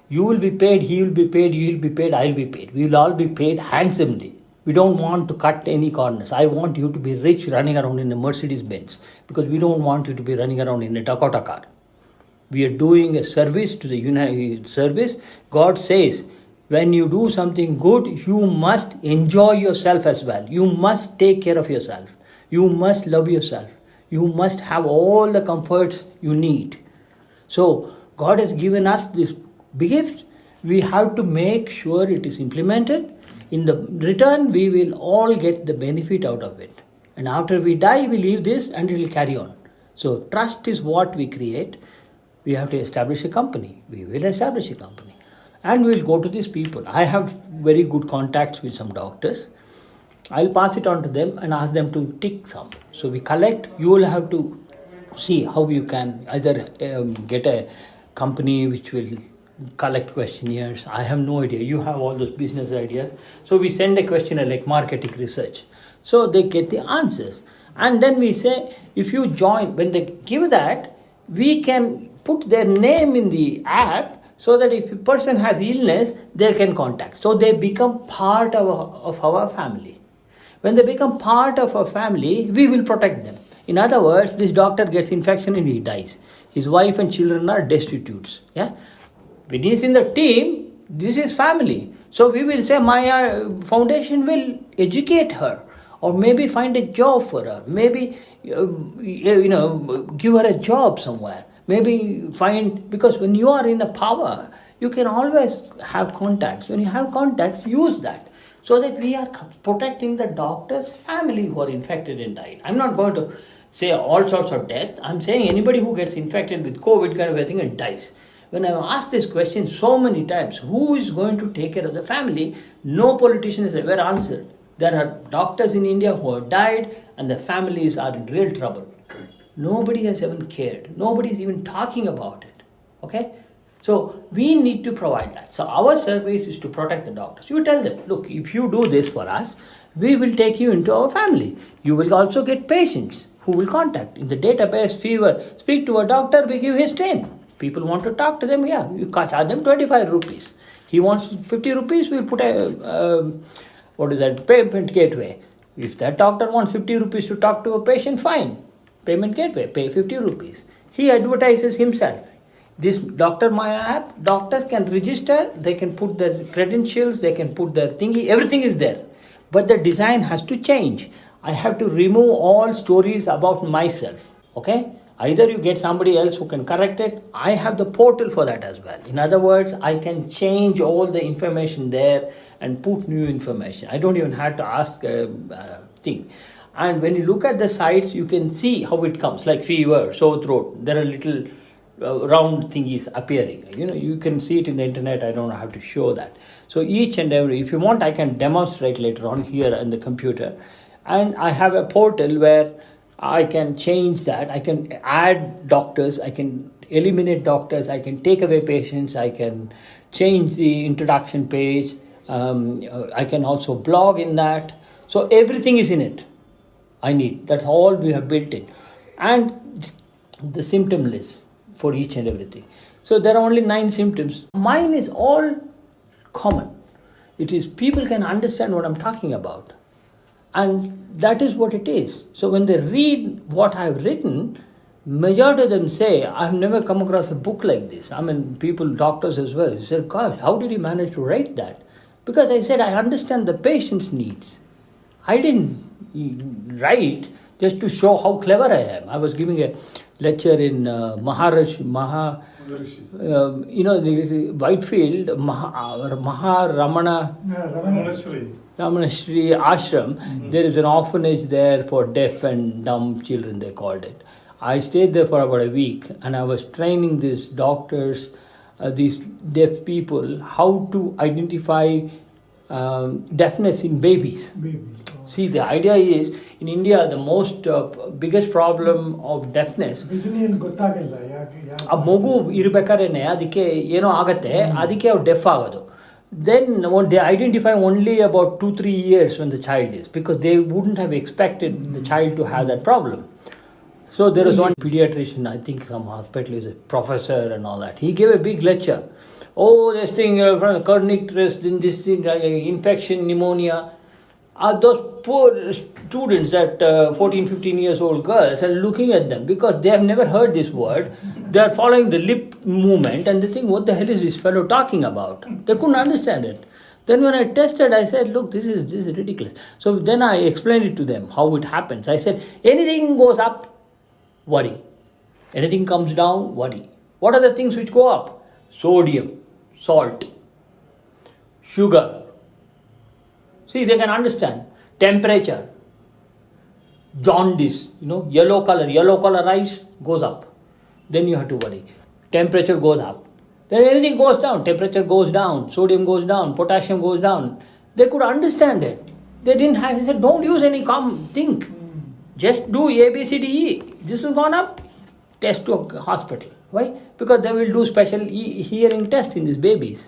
You will be paid, he will be paid, you will be paid, I will be paid. We will all be paid handsomely. We don't want to cut any corners. I want you to be rich running around in a Mercedes Benz, because we don't want you to be running around in a Dakota car. We are doing a service to the United Service. God says, when you do something good, you must enjoy yourself as well. You must take care of yourself. You must love yourself. You must have all the comforts you need. So God has given us this gift. We have to make sure it is implemented. In the return, we will all get the benefit out of it. And after we die, we leave this and it will carry on. So trust is what we create. We have to establish a company. We will establish a company. And we will go to these people. I have very good contacts with some doctors. I'll pass it on to them and ask them to tick some. So we collect. You will have to see how you can either get a company which will collect questionnaires. I have no idea. You have all those business ideas. So we send a questionnaire like marketing research. So they get the answers. And then we say, if you join, when they give that, we can put their name in the app so that if a person has illness, they can contact. So they become part of our family. When they become part of our family, we will protect them. In other words, this doctor gets infection and he dies. His wife and children are destitutes. Yeah? When he is in the team, this is family. So we will say Maya Foundation will educate her, or maybe find a job for her. Maybe give her a job somewhere. Maybe find, because when you are in a power, you can always have contacts. When you have contacts, use that. So that we are protecting the doctor's family who are infected and died. I'm not going to say all sorts of death. I'm saying anybody who gets infected with COVID kind of a thing and dies. When I've asked this question so many times, who is going to take care of the family? No politician has ever answered. There are doctors in India who have died and the families are in real trouble. Nobody has even cared. Nobody is even talking about it. Okay? So we need to provide that. So our service is to protect the doctors. You tell them, look, if you do this for us, we will take you into our family. You will also get patients who will contact. In the database, fever, speak to a doctor, we give his name. People want to talk to them, yeah, you charge them 25 rupees. He wants 50 rupees, we'll put a, payment gateway. If that doctor wants 50 rupees to talk to a patient, fine. Payment gateway, pay 50 rupees. He advertises himself. This Dr. Maya app, doctors can register, they can put their credentials, they can put their thingy, everything is there. But the design has to change. I have to remove all stories about myself. Okay? Either you get somebody else who can correct it. I have the portal for that as well. In other words, I can change all the information there and put new information. I don't even have to ask a thing. And when you look at the sites, you can see how it comes, like fever, sore throat. There are little round thingies appearing. You can see it in the internet. I don't have to show that. So each and every, if you want, I can demonstrate later on here in the computer. And I have a portal where I can change that. I can add doctors. I can eliminate doctors. I can take away patients. I can change the introduction page. I can also blog in that. So everything is in it. I need. That's all we have built in. And the symptom list for each and everything. So there are only 9 symptoms. Mine is all common. It is people can understand what I'm talking about. And that is what it is. So when they read what I've written, majority of them say, I've never come across a book like this. I mean, people, doctors as well, said, gosh, how did you manage to write that? Because I said, I understand the patient's needs. I didn't write just to show how clever I am. I was giving a lecture in Whitefield, Ramanashri Ashram. There is an orphanage there for deaf and dumb children, they called it. I stayed there for about a week and I was training these doctors, these deaf people, how to identify deafness in babies. See, the idea is, in India, the most biggest problem of deafness, a mogu irbekarene adike eno agate adike avu deaf agadu. Then they identify only about 2-3 years when the child is, because they wouldn't have expected the child to have that problem. So there is one pediatrician, I think some hospital is a professor and all that. He gave a big lecture. Oh, this thing, chronic stress, this thing, infection, pneumonia. Those poor students, that 14-15 years old girls, are looking at them because they have never heard this word. They are following the lip movement and they think, what the hell is this fellow talking about? They couldn't understand it. Then when I tested, I said, look, this is ridiculous. So then I explained it to them, how it happens. I said, anything goes up, worry. Anything comes down, worry. What are the things which go up? Sodium, salt, sugar. See, they can understand. Temperature, jaundice, yellow color rice goes up. Then you have to worry. Temperature goes up. Then anything goes down. Temperature goes down. Sodium goes down. Potassium goes down. They could understand it. They didn't have, they said, don't use any think. Just do A, B, C, D, E. This has gone up. Test to a hospital. Why? Because they will do special hearing test in these babies.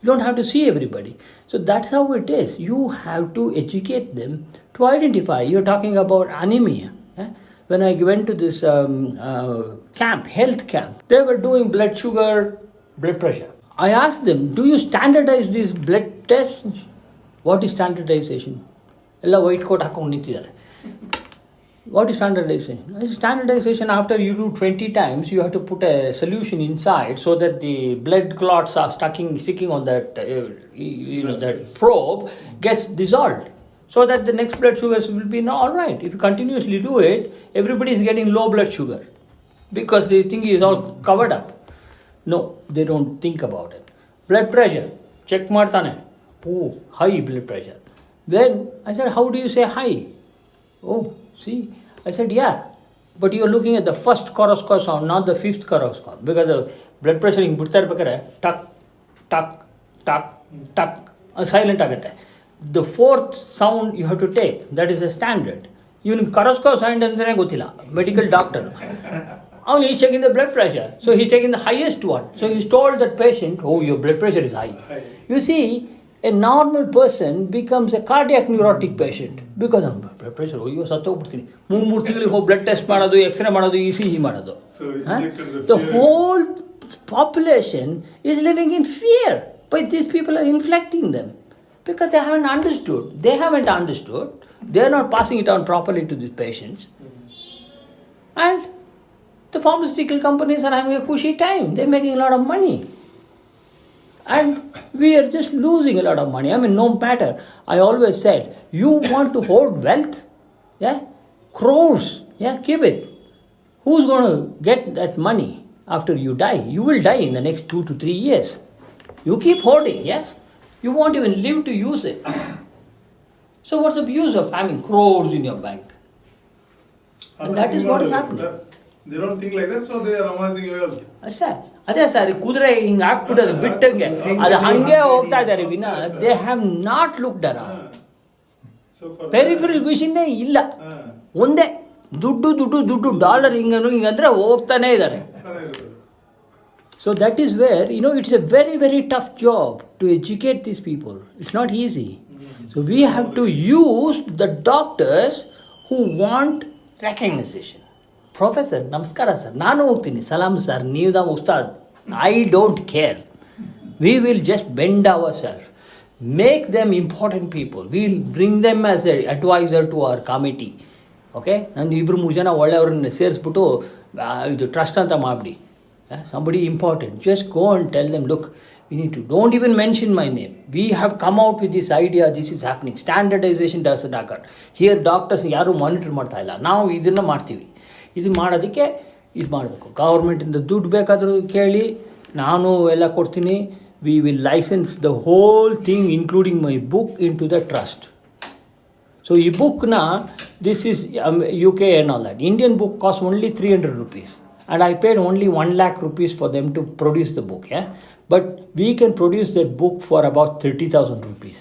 You don't have to see everybody. So that's how it is. You have to educate them to identify. You're talking about anemia. When I went to this health camp, they were doing blood sugar, blood pressure. I asked them, do you standardize these blood tests? What is standardization? Ella white coat hakondu nintidare. What is standardization? Standardization, after you do 20 times, you have to put a solution inside so that the blood clots are sticking on that, that probe gets dissolved. So that the next blood sugars will be all right. If you continuously do it, everybody is getting low blood sugar because they think it is all covered up. No, they don't think about it. Blood pressure, check martane. Oh, high blood pressure. Then I said, how do you say high? Oh, see, I said, yeah, but you're looking at the first corosco sound, not the fifth corosco, because the blood pressure in tuck, tuck, tuck, tuck, silent agate. The fourth sound you have to take, that is a standard. ಇವನು ಕರಸ್ಕೋ ಸೈಂಡ್ ಅಂತಲೇ ಗೊತ್ತಿಲ್ಲ, medical doctor. He's checking the blood pressure. So he's taking the highest one. So he's told that patient, oh, your blood pressure is high. You see, a normal person becomes a cardiac neurotic patient because of blood pressure. Oh, you sattogbirtini. 3 ತಿಂಗಳಿಗೆ ಹೋಗಿ blood test ಮಾಡೋದು, x ray ಮಾಡೋದು, ECG ಮಾಡೋದು. The whole population is living in fear. But these people are inflicting them because they haven't understood. They are not passing it on properly to these patients. And the pharmaceutical companies are having a cushy time. They're making a lot of money. And we are just losing a lot of money. I mean, no matter. I always said, you want to hold wealth? Yeah? Crores. Yeah, keep it. Who's going to get that money after you die? You will die in the next 2 to 3 years. You keep holding, yes? You won't even live to use it. So what's the use of having crores in your bank? And that is what is happening. They don't think like that, so they are amassing wealth. ಅದೇ sir, ಕುದುರೆ ಹಿಂಗೆ ಹಾಕ್ಬಿಟ್ಟು ಅದು ಬಿಟ್ಟಂಗೆ ಅದು ಹಂಗೆ ಹೋಗ್ತಾ ಇದ್ದಾರೆ when they have not looked around. Peripheral ವಿಷನ್ನೇ ಇಲ್ಲ, ಒಂದೇ ದುಡ್ಡು ದುಡ್ಡು ದುಡ್ಡು ಡಾಲರ್ ಹಿಂಗಂದ್ರೆ ಹೋಗ್ತಾನೆ ಇದ್ದಾರೆ. So that is where, it's a very, very tough job to educate these people. It's not easy. So we have to use the doctors who want recognition. Professor, namaskara sir, ನಾನು ಹೋಗ್ತೀನಿ, ಸಲಾಮ್ sir, ನೀವು da ustad. I don't care. We will just bend ourselves. Make them important people. We'll bring them as an advisor to our committee. Okay? ನಾನು 2-3 ಜನ ಒಳ್ಳೆಯವ್ರನ್ನ ಸೇರಿಸ್ಬಿಟ್ಟು ಇದು trust ಅಂತ ಮಾಡಿಬಿಡಿ. Somebody important. Just go and tell them, look, we need to, don't even mention my name. We have come out with this idea, this is happening. Standardization doesn't occur. Here doctors ಯಾರು monitor ಮಾಡ್ತಾ ಇಲ್ಲ, ನಾವು ಇದನ್ನು ಮಾಡ್ತೀವಿ. ಇದು ಮಾಡೋದಕ್ಕೆ ಇದು ಮಾಡಬೇಕು. ಗೌರ್ಮೆಂಟಿಂದ ದುಡ್ಡು ಬೇಕಾದರೂ ಕೇಳಿ, ನಾನು ಎಲ್ಲ ಕೊಡ್ತೀನಿ. We will license the whole thing including my book into the trust. So ಈ ಬುಕ್ನ, this is UK and all that. Indian book costs only 300 rupees. And I paid only 1 lakh rupees for them to produce the book. Yeah? But we can produce that book for about 30,000 rupees.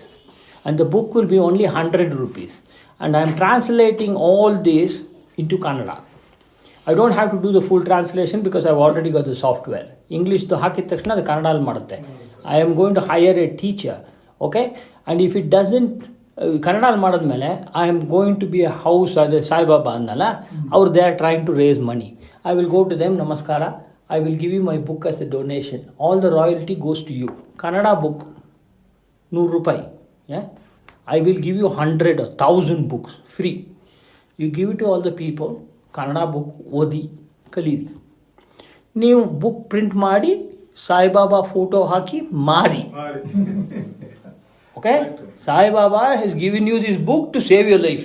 And the book will be only 100 rupees. And I am translating all this into Kannada. I don't have to do the full translation because I've already got the software. English to hakid takshana adu Kannada alli madutte. I am going to hire a teacher. Okay? And if it doesn't, Kannada alli madadmele, I am going to be a house, Sai Baba annala, or they are trying to raise money. I will go to them, namaskara, I will give you my book as a donation. All the royalty goes to you. Kannada book, 100 rupai. Yeah? I will give you 100 or 1000 books, free. You give it to all the people, Kannada book, ಓದಿ ಕಲೀರಿ. ನೀವು book print ಮಾಡಿ Saibaba photo ಹಾಕಿ ಮಾರಿ. Okay? Sai-Baba has given you this book to save your life.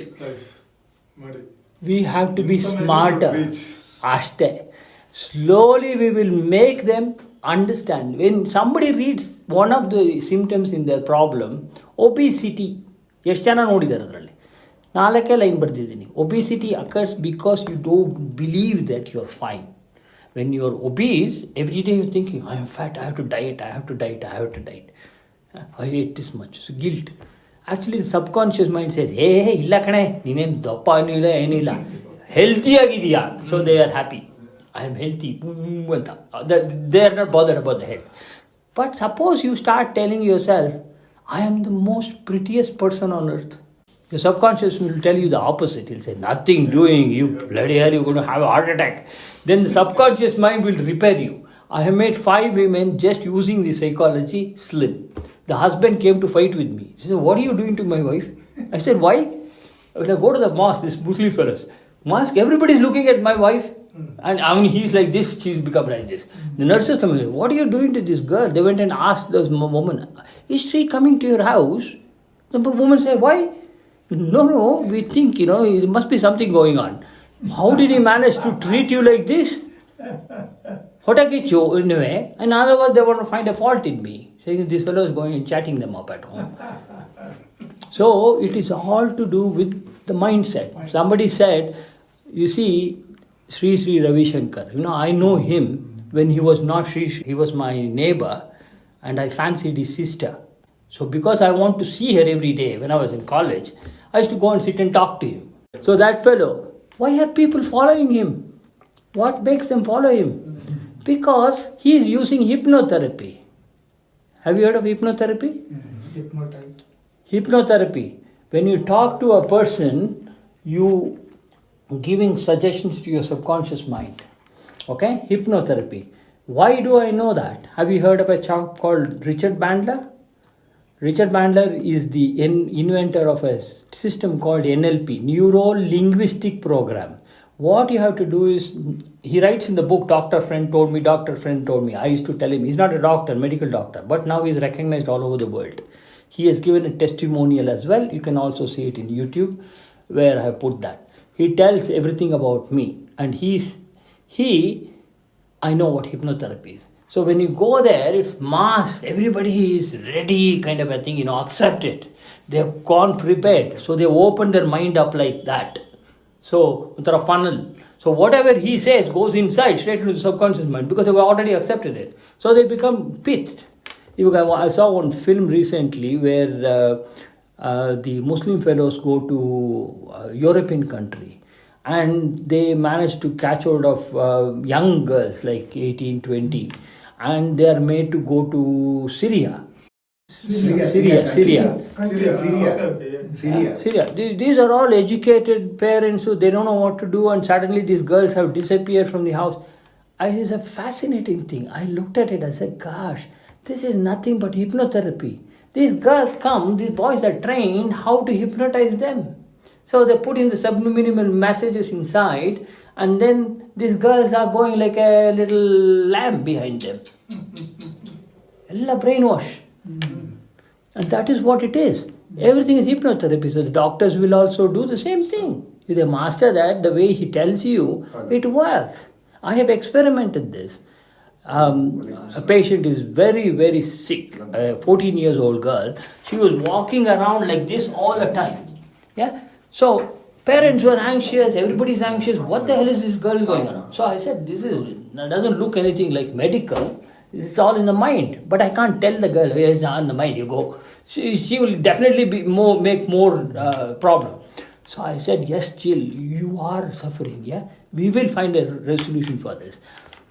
We have to be smarter. Ashte. Slowly we will make them understand. When somebody reads one of the symptoms in their problem, obesity, ಎಷ್ಟು ಜನ ನೋಡಿದ್ದಾರೆ ಅದರಲ್ಲಿ? 4 line ಬರೆದಿದ್ದೀನಿ. Obesity occurs because you don't believe that you are fine. When you are obese, every day you're thinking, I am fat, I have to diet, I have to diet, I have to diet. I ate this much. So guilt. Actually the subconscious mind says, hey, ಇಲ್ಲ ಕಣೆ, ನೀನೇನು ದಪ್ಪ ಏನಿಲ್ಲ ಏನಿಲ್ಲ, ಹೆಲ್ತಿಯಾಗಿದೆಯಾ. So they are happy, I am healthy ಅಂತ. They are not bothered about the head. But suppose you start telling yourself, I am the most prettiest person on earth. Your subconscious will tell you the opposite. It will say, nothing doing, you bloody hell, you're going to have a heart attack. Then the subconscious mind will repair you. I have made 5 women just using the psychology slim. The husband came to fight with me. She said, what are you doing to my wife? I said, why? When I go to the mosque, this Muslim fellows, mosque, everybody's looking at my wife. And I mean, he's like this, she's become like this. The nurses come in, what are you doing to this girl? They went and asked the woman, is she coming to your house? The woman said, why? No, we think, there must be something going on. How did he manage to treat you like this? Hotakichu, in a way. And otherwise, they want to find a fault in me. Saying this fellow is going and chatting them up at home. So, it is all to do with the mindset. Somebody said, you see, Sri Ravi Shankar, I know him when he was not Sri. He was my neighbor and I fancied his sister. So, because I want to see her every day when I was in college, I used to go and sit and talk to him. So that fellow, why are people following him? What makes them follow him? Because he is using hypnotherapy. Have you heard of hypnotherapy? Hypnotize. Hypnotherapy. When you talk to a person, you giving suggestions to your subconscious mind. Okay? Hypnotherapy. Why do I know that? Have you heard of a chap called Richard Bandler? Richard Bandler is the inventor of a system called NLP, Neuro Linguistic Program. What you have to do is, he writes in the book, Doctor Friend told me, Doctor Friend told me. I used to tell him, he's not a doctor, medical doctor, but now he's recognized all over the world. He has given a testimonial as well. You can also see it in YouTube, where I have put that. He tells everything about me, and I know what hypnotherapy is. So when you go there, it's mass, everybody is ready kind of a thing, accept it. They have gone prepared. So they open their mind up like that. So, with a funnel. So whatever he says goes inside, straight into the subconscious mind, because they've already accepted it. So they become pithed. I saw one film recently where the Muslim fellows go to a European country, and they manage to catch hold of young girls like 18, 20, and they are made to go to Syria. Syria. These are all educated parents who they don't know what to do, and suddenly these girls have disappeared from the house. It is a fascinating thing. I looked at it, I said, gosh, this is nothing but hypnotherapy. These girls come, these boys are trained how to hypnotize them. So they put in the subliminal messages inside, and then these girls are going like a little lamb behind them. Ella brainwash. And that is what it is. Everything is hypnotherapy. So the doctors will also do the same thing. If they master that, the way he tells you, it works. I have experimented this. A patient is very, very sick, a 14 years old girl. She was walking around like this all the time. Yeah. So parents were anxious, everybody's anxious. What the hell is this girl going on? So I said, this doesn't look anything like medical. It's all in the mind. But I can't tell the girl, it's all in the mind, you go. She will definitely make more problem. So I said, yes, Jill, you are suffering, yeah? We will find a resolution for this.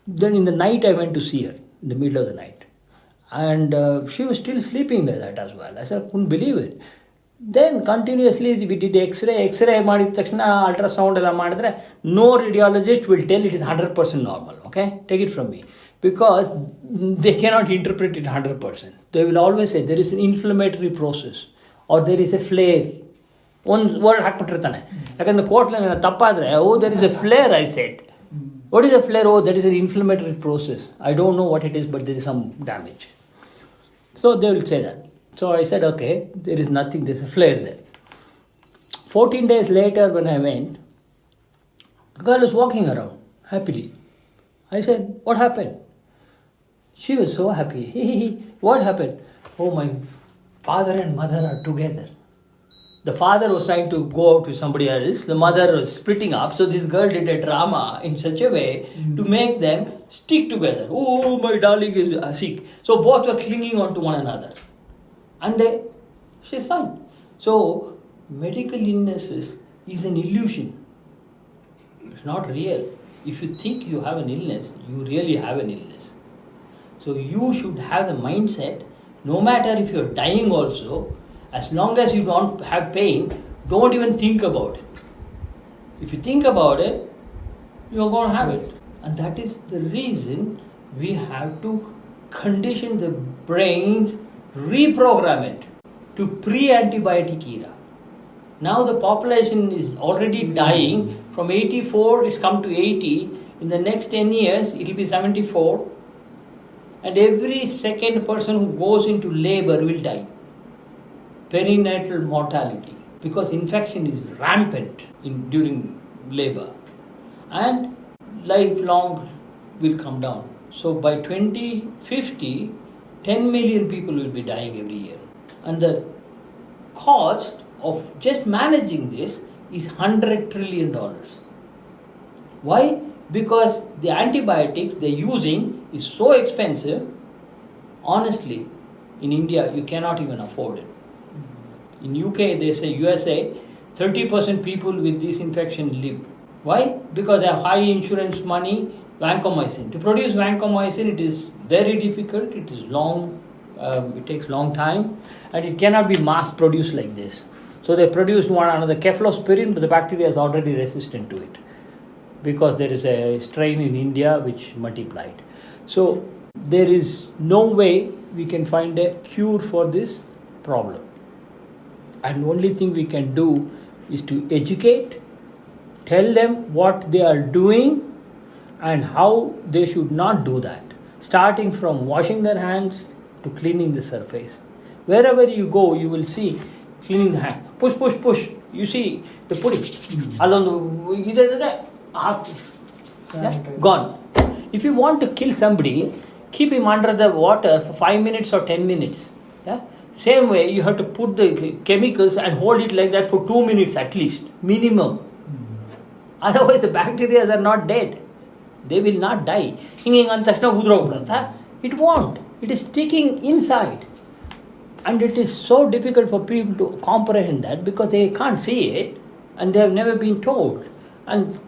Then in the night, I went to see her, in the middle of the night. And she was still sleeping like that as well. I said, I couldn't believe it. Then continuously we did X-ray ಮಾಡಿದ ತಕ್ಷಣ ultrasound ಎಲ್ಲ ಮಾಡಿದ್ರೆ no radiologist will tell it is 100% normal, okay? Take it from me. Because they cannot interpret it 100%. They will always say there is an inflammatory process or there is a flare. ಒಂದು word ಹಾಕ್ಬಿಟ್ಟಿರ್ತಾನೆ. ಯಾಕಂದ್ರೆ ಕೋರ್ಟ್ನಲ್ಲಿ ತಪ್ಪಾದರೆ there is a flare, I said. What is a flare? That is an inflammatory process. I don't know what it is, but there is some damage. So they will say that. So I said, okay, there is nothing, there's a flare there. 14 days later when I went, the girl was walking around happily. I said, what happened? She was so happy. What happened? Oh, my father and mother are together. The father was trying to go out with somebody else. The mother was splitting up. So this girl did a drama in such a way to make them stick together. Oh, my darling is sick. So both were clinging on to one another. And she's fine. So medical illnesses is an illusion. It's not real. If you think you have an illness, you really have an illness. So you should have the mindset, no matter if you're dying also, as long as you don't have pain, don't even think about it. If you think about it, you're going to have it. And that is the reason we have to condition the brains, reprogram it to pre-antibiotic era. Now the population is already dying. From 84, it's come to 80. In the next 10 years, it will be 74. And every second person who goes into labor will die. Perinatal mortality. Because infection is rampant during labor. And lifelong will come down. So by 2050, 10 million people will be dying every year. And the cost of just managing this is $100 trillion. Why? Because the antibiotics they're using is so expensive. Honestly, in India, you cannot even afford it. In UK, they say USA, 30% people with this infection live. Why? Because they have high insurance money, vancomycin. To produce vancomycin, it is very difficult, it is long, it takes long time, and it cannot be mass produced like this. So they produced one another cephalosporin, but the bacteria is already resistant to it because there is a strain in India which multiplied. So there is no way we can find a cure for this problem. And the only thing we can do is to educate, tell them what they are doing and how they should not do that. Starting from washing their hands to cleaning the surface. Wherever you go, you will see cleaning the hand. Push, push, push. You see the pudding. Gone. If you want to kill somebody, keep him under the water for 5 minutes or 10 minutes. Yeah? Same way, you have to put the chemicals and hold it like that for 2 minutes at least, minimum. Otherwise, the bacteria are not dead. They will not die. It won't. It is sticking inside. And it is so difficult for people to comprehend that because they can't see it and they have never been told. And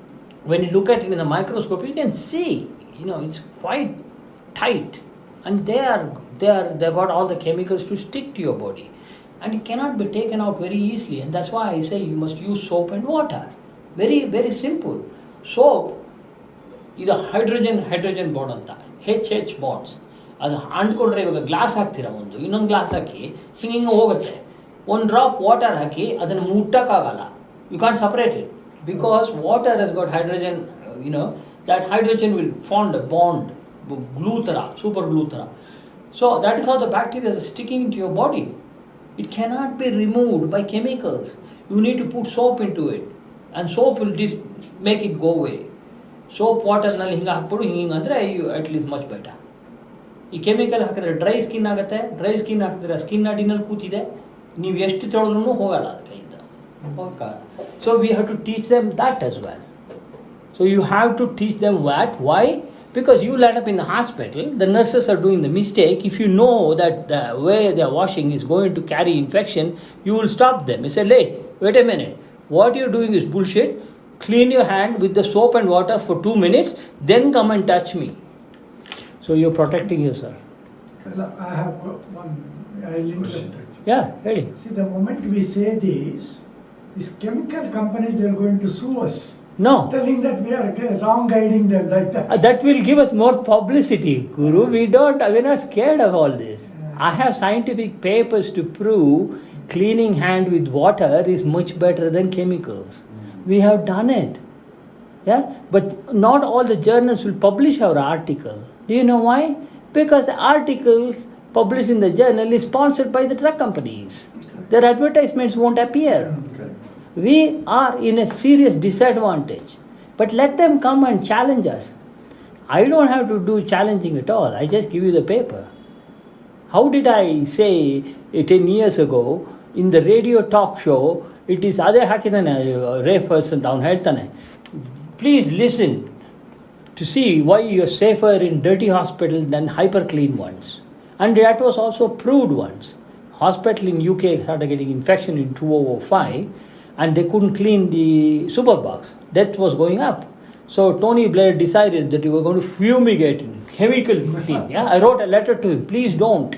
when you look at it in the microscope, you can see, it's quite tight. And they got all the chemicals to stick to your body. And it cannot be taken out very easily. And that's why I say you must use soap and water. Very, very simple. Soap is a hydrogen bond anta. HH bonds. ಅದು ಅಂಟ್ಕೊಂಡ್ರೆ ಇವಾಗ glass ಹಾಕ್ತೀರಾ ಇನ್ನೊಂದು glass ಹಾಕಿ ಹಿಂಗೆ ಹೋಗುತ್ತೆ. ಒಂದು drop water ಹಾಕಿ ಅದನ್ನು ಮುಟ್ಟಕ್ಕಾಗಲ್ಲ. You can't separate it because water has got hydrogen, that hydrogen will form a bond, glue thara, super glue thara. So that is how the bacteria are sticking into your body. It cannot be removed by chemicals. You need to put soap into it, and soap will make it go away. Soap water nalli hinga hakbidu hinga andre you at least much better. ಈ chemical ಹಾಕಿದ್ರೆ dry skin ಆಗುತ್ತೆ. Dry skin ಹಾಕಿದ್ರೆ skin ಅಡಿನಲ್ಲಿ ಕೂತಿದೆ, ನೀವು ಎಷ್ಟು ತೊಳೆದ್ರೂ ಹೋಗಲ್ಲ ಅದು ಕೈಯಿಂದ. So we have to teach them that as well. So you have to teach them what. Why? Because you land up in the hospital, the nurses are doing the mistake. If you know that the way they are washing is going to carry infection, you will stop them. You say, hey, wait a minute. What you're doing is bullshit. Clean your hand with the soap and water for 2 minutes, then come and touch me. So you're protecting yourself. I have one. I'll interrupt. Yeah, ready. See, the moment we say this, these chemical companies, they're going to sue us. No. Telling that we are wrong guiding them like that. That will give us more publicity, Guru. We're not scared of all this. I have scientific papers to prove cleaning hand with water is much better than chemicals. We have done it. Yeah? But not all the journals will publish our article. Do you know why? Because the articles published in the journal is sponsored by the drug companies. Their advertisements won't appear. We are in a serious disadvantage. But let them come and challenge us. I don't have to do challenging at all. I just give you the paper. How did I say 10 years ago in the radio talk show, it is Ade Hakidane refers and down heltane. Please listen to see why you're safer in dirty hospitals than hyper clean ones. And that was also proved once. Hospital in UK started getting infection in 2005 and they couldn't clean the super box. Death was going up. So Tony Blair decided that he was going to fumigate chemical clean. Yeah? I wrote a letter to him, please don't.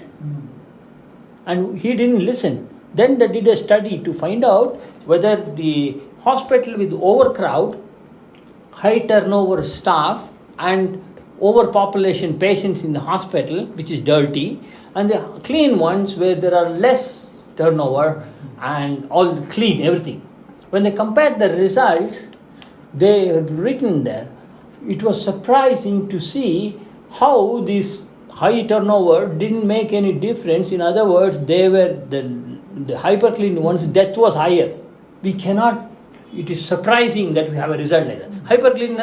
And he didn't listen. Then they did a study to find out whether the hospital with overcrowd, high turnover staff and overpopulation patients in the hospital, which is dirty, and the clean ones where there are less turnover and all clean, everything. When they compared the results, they had written there, it was surprising to see how this high turnover didn't make any difference. In other words, they were the hyper clean ones, death was higher. We cannot, it is surprising that we have a result like that. Hyper clean,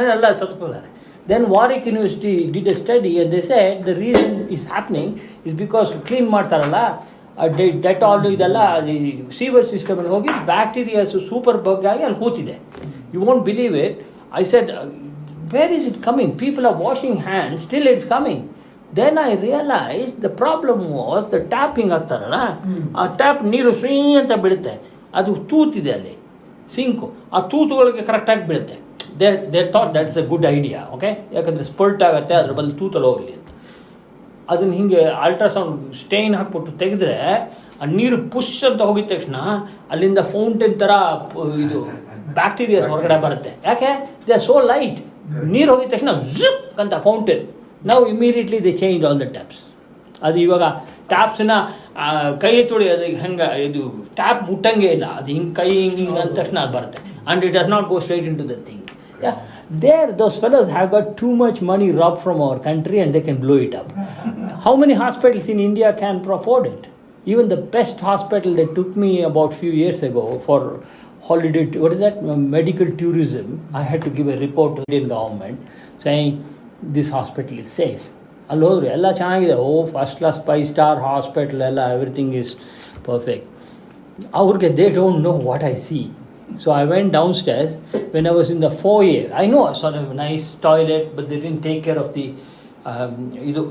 then Warwick University did a study and they said the reason is happening is because clean ಮಾಡ್ತಾರಲ್ಲ Dettol ಇದೆಲ್ಲ sewer system ಅಲ್ಲಿ ಹೋಗಿ bacterias super bug ಆಗಿ ಅಲ್ಲಿ ಕೂತಿದೆ. You won't believe it. I said where is it coming? People are washing hands, still it's coming. Then I realise the problem was the tap ಹಿಂಗೆ ಆಗ್ತಾರಲ್ಲ, ಆ tap ನೀರು ಸ್ವೀ ಅಂತ ಬೀಳುತ್ತೆ, ಅದು ತೂತಿದೆ ಅಲ್ಲಿ. ಸಿಂಕು ಆ ತೂತುಗಳಿಗೆ ಕರೆಕ್ಟಾಗಿ ಬೀಳುತ್ತೆ. They thought that's a good idea. Okay, ಯಾಕಂದರೆ ಸ್ಪರ್ಟ್ ಆಗುತ್ತೆ, ಅದ್ರ ಬದಲು ತೂತಲ್ಲಿ ಹೋಗಲಿ ಅಂತ. ಅದನ್ನು ಹಿಂಗೆ ಅಲ್ಟ್ರಾಸೌಂಡ್ ಸ್ಟೈನ್ ಹಾಕ್ಬಿಟ್ಟು ತೆಗೆದ್ರೆ ಆ ನೀರು ಪುಷ್ ಅಂತ ಹೋಗಿದ ತಕ್ಷಣ ಅಲ್ಲಿಂದ ಫೌಂಟೇನ್ ಥರ ಇದು ಬ್ಯಾಕ್ಟೀರಿಯಾಸ್ ಹೊರಗಡೆ ಬರುತ್ತೆ. ಯಾಕೆ? They are so light. ನೀರು ಹೋಗಿದ ತಕ್ಷಣ ಝುಕ್ ಅಂತ ಫೌಂಟೇನ್. ನಾವು immediately they change all the taps. ಅದು ಇವಾಗ ಟ್ಯಾಪ್ಸನ್ನ ಕೈ ತೊಳೆಯೋದು ಹಂಗೆ, ಇದು ಟ್ಯಾಪ್ ಮುಟ್ಟಂಗೆ ಇಲ್ಲ, ಅದು ಹಿಂಗೆ ಕೈ ಹಿಂಗೆ ಅಂದ ತಕ್ಷಣ ಅದು ಬರುತ್ತೆ. And it does not go straight into the thing. Those fellows have got too much money robbed from our country and they can blow it up. How many hospitals in India can afford it? Even the best hospital that took me about few years ago for holiday, medical tourism, I had to give a report to the Indian government saying this hospital is safe. ಅಲ್ಲಿ ಹೋದ್ರೆ ಎಲ್ಲ ಚೆನ್ನಾಗಿದೆ, first class 5-star hospital ಎಲ್ಲ, everything is perfect. ಅವ್ರಿಗೆ they don't know what I C. So I went downstairs. When I was in the foyer, I know I saw a nice toilet, but they didn't take care of the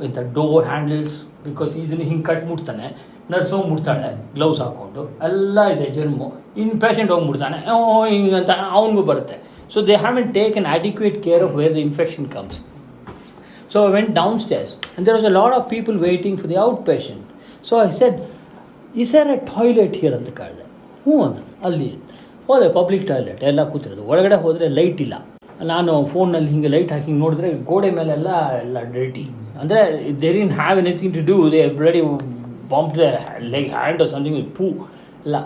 in the door handles, because ಇದನ್ನು ಹಿಂಗೆ cut ಮುಟ್ತಾನೆ, nurse ಹೋಗಿ ಮುಡ್ತಾಳೆ gloves ಹಾಕ್ಕೊಂಡು, ಎಲ್ಲ ಇದೆ ಜರ್ಮು, ಇನ್ನು patient ಹೋಗಿ ಮುಡ್ತಾನೆ ಹಿಂಗೆ ಅಂತ ಅವನಿಗೂ ಬರುತ್ತೆ. So they haven't taken adequate care of where the infection comes. So I went downstairs and there was a lot of people waiting for the outpatient. So I said, is there a toilet here ಅಂತ ಕೇಳಿದೆ. ಹ್ಞೂ ಅಂತ. ಅಲ್ಲಿ ಹೋದೆ, public toilet ಎಲ್ಲ ಕೂತಿರೋದು. ಒಳಗಡೆ ಹೋದರೆ light ಇಲ್ಲ. ನಾನು ಫೋನಲ್ಲಿ ಹಿಂಗೆ ಲೈಟ್ ಹಾಕಿ ನೋಡಿದ್ರೆ ಗೋಡೆ ಮೇಲೆಲ್ಲ ಎಲ್ಲ ಡರ್ಟಿ. ಅಂದರೆ they didn't have anything to do, they already bomb like hand or something with poo ಎಲ್ಲ.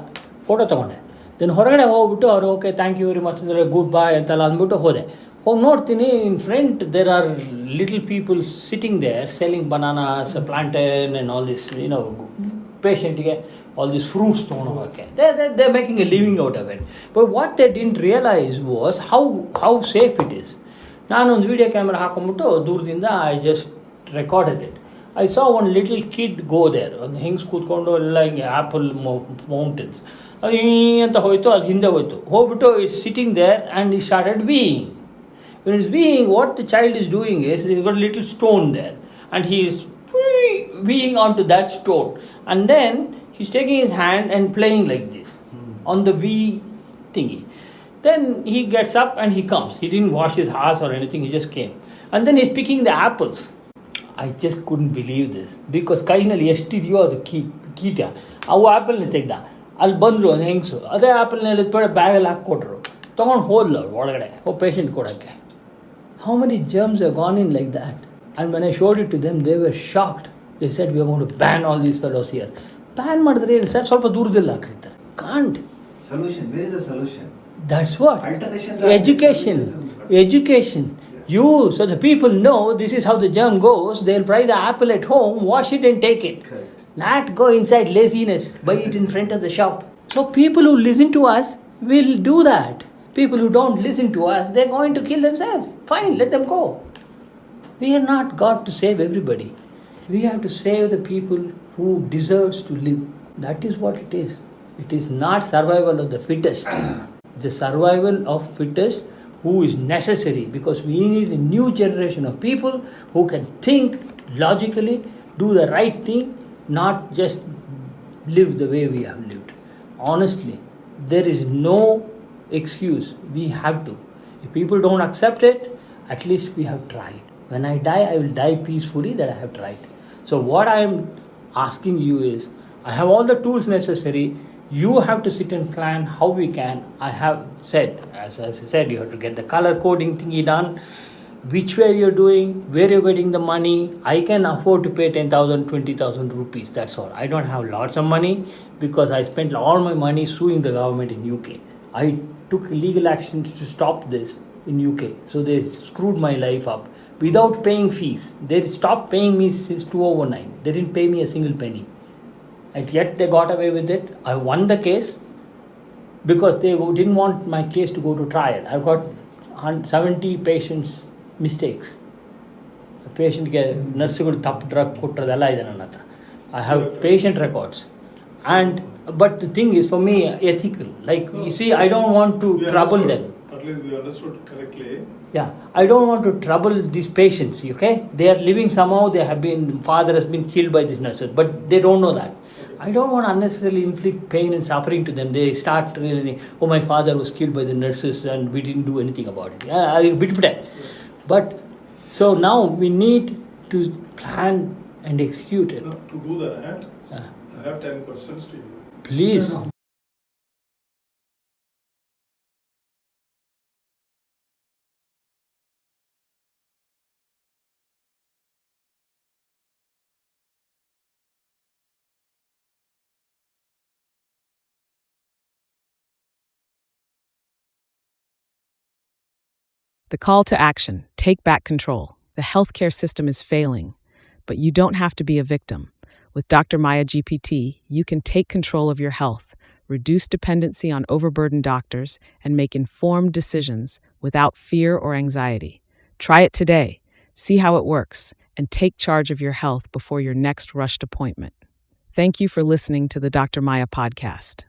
ಫೋಟೋ ತೊಗೊಂಡೆ. ದೆನ್ ಹೊರಗಡೆ ಹೋಗ್ಬಿಟ್ಟು ಅವರು okay thank you very much ಅಂದರೆ ಗುಡ್ ಬಾಯ್ ಅಂತೆಲ್ಲ ಅಂದ್ಬಿಟ್ಟು ಹೋದೆ. ಹೋಗಿ ನೋಡ್ತೀನಿ, in front there are little people sitting there selling bananas, plantain and all this, ಪೇಷಂಟಿಗೆ all these fruits ತೊಗೊಂಡೋಗೋಕ್ಕೆ. They're making a living out of it. But what they didn't realize was how safe it is. ನಾನು ಒಂದು video camera ಹಾಕೊಂಡ್ಬಿಟ್ಟು ದೂರದಿಂದ I just recorded it. I saw one little kid go there. ಒಂದು ಹಿಂಗೆ ಕೂತ್ಕೊಂಡು ಎಲ್ಲ ಹಿಂಗೆ apple mountains ಅದು ಅಂತ ಹೋಯ್ತು, ಅದು ಹಿಂದೆ ಹೋಗ್ಬಿಟ್ಟು it's sitting there and it started weeing. When it's weeing, what the child is doing is he's got a little stone there and he is weeing onto that stone, and then he's taking his hand and playing like this on the wee thingy. Then he gets up and he comes. He didn't wash his ass or anything, he just came. And then he's picking the apples. I just couldn't believe this, because ಕೈನಲ್ಲಿ ಎಷ್ಟಿದೆಯೋ ಅದು ಕೀಟ. ಅವು ಆ್ಯಪಲ್ನ ತೆಗ್ದ, ಅಲ್ಲಿ ಬಂದರು ಒಂದು ಹೆಂಗಸು, ಅದೇ ಆ್ಯಪಲ್ನಲ್ಲಿ ಬ್ಯಾಗಲ್ಲಿ ಹಾಕ್ಕೊಟ್ರು, ತೊಗೊಂಡು ಹೋದ್ಲು ಅವ್ರು ಒಳಗಡೆ ಪೇಷಂಟ್ ಕೊಡೋಕ್ಕೆ. How many germs have gone in like that? And when I showed it to them, they were shocked. They said, we are going to ban all these fellows here. Ban ಮಾಡಿದ್ರೆ ಏನು sir, ಸ್ವಲ್ಪ ದೂರದಲ್ಲಿ ಹಾಕಿರ್ತಾರೆ. Can't. Solution, where is the solution? That's what. Education. Education. You, so the people know this is how the germ goes. They'll buy the apple at home, wash it and take it. Correct. Not go inside laziness, buy it in front of the shop. So people who listen to us will do that. People who don't listen to us, they're going to kill themselves. Fine, let them go. We are not God to save everybody. We have to save the people who deserves to live. That is what it is. It is not survival of the fittest. The survival of fittest who is necessary, because we need a new generation of people who can think logically, do the right thing, not just live the way we have lived. Honestly, there is no excuse. We have to. If people don't accept it, at least we have tried. When I die, I will die peacefully that I have tried. So what I am asking you is, I have all the tools necessary. You have to sit and plan how we can. I have said, as I said, you have to get the color coding thingy done, which way you're doing, where you're getting the money. I can afford to pay 10,000, 20,000 rupees. That's all. I don't have lots of money because I spent all my money suing the government in UK. I took legal actions to stop this in UK. So they screwed my life up without paying fees. They stopped paying me since 2009. They didn't pay me a single penny. And yet they got away with it. I won the case because they didn't want my case to go to trial. I've got 70 patients' mistakes. Patientಗೆ ನರ್ಸ್ಗಳು ತಪ್ಪು drug ಕೊಟ್ಟಿರೋದೆಲ್ಲ ಇದೆ ನನ್ನ ಹತ್ರ. I have patient records. And but the thing is, for me, ethical. Like, you see, I don't want to trouble them. At least we understood correctly. Yeah, I don't want to trouble these patients, okay? They are living somehow, father has been killed by these nurses, but they don't know that. I don't want to unnecessarily inflict pain and suffering to them. They start realizing, oh, my father was killed by the nurses and we didn't do anything about it. But so now we need to plan and execute it. To do that, I have 10 questions to you. Please. No. The call to action: take back control. The healthcare system is failing, but you don't have to be a victim. With Dr. Maya GPT, you can take control of your health, reduce dependency on overburdened doctors, and make informed decisions without fear or anxiety. Try it today, see how it works, and take charge of your health before your next rushed appointment. Thank you for listening to the Dr. Maya podcast.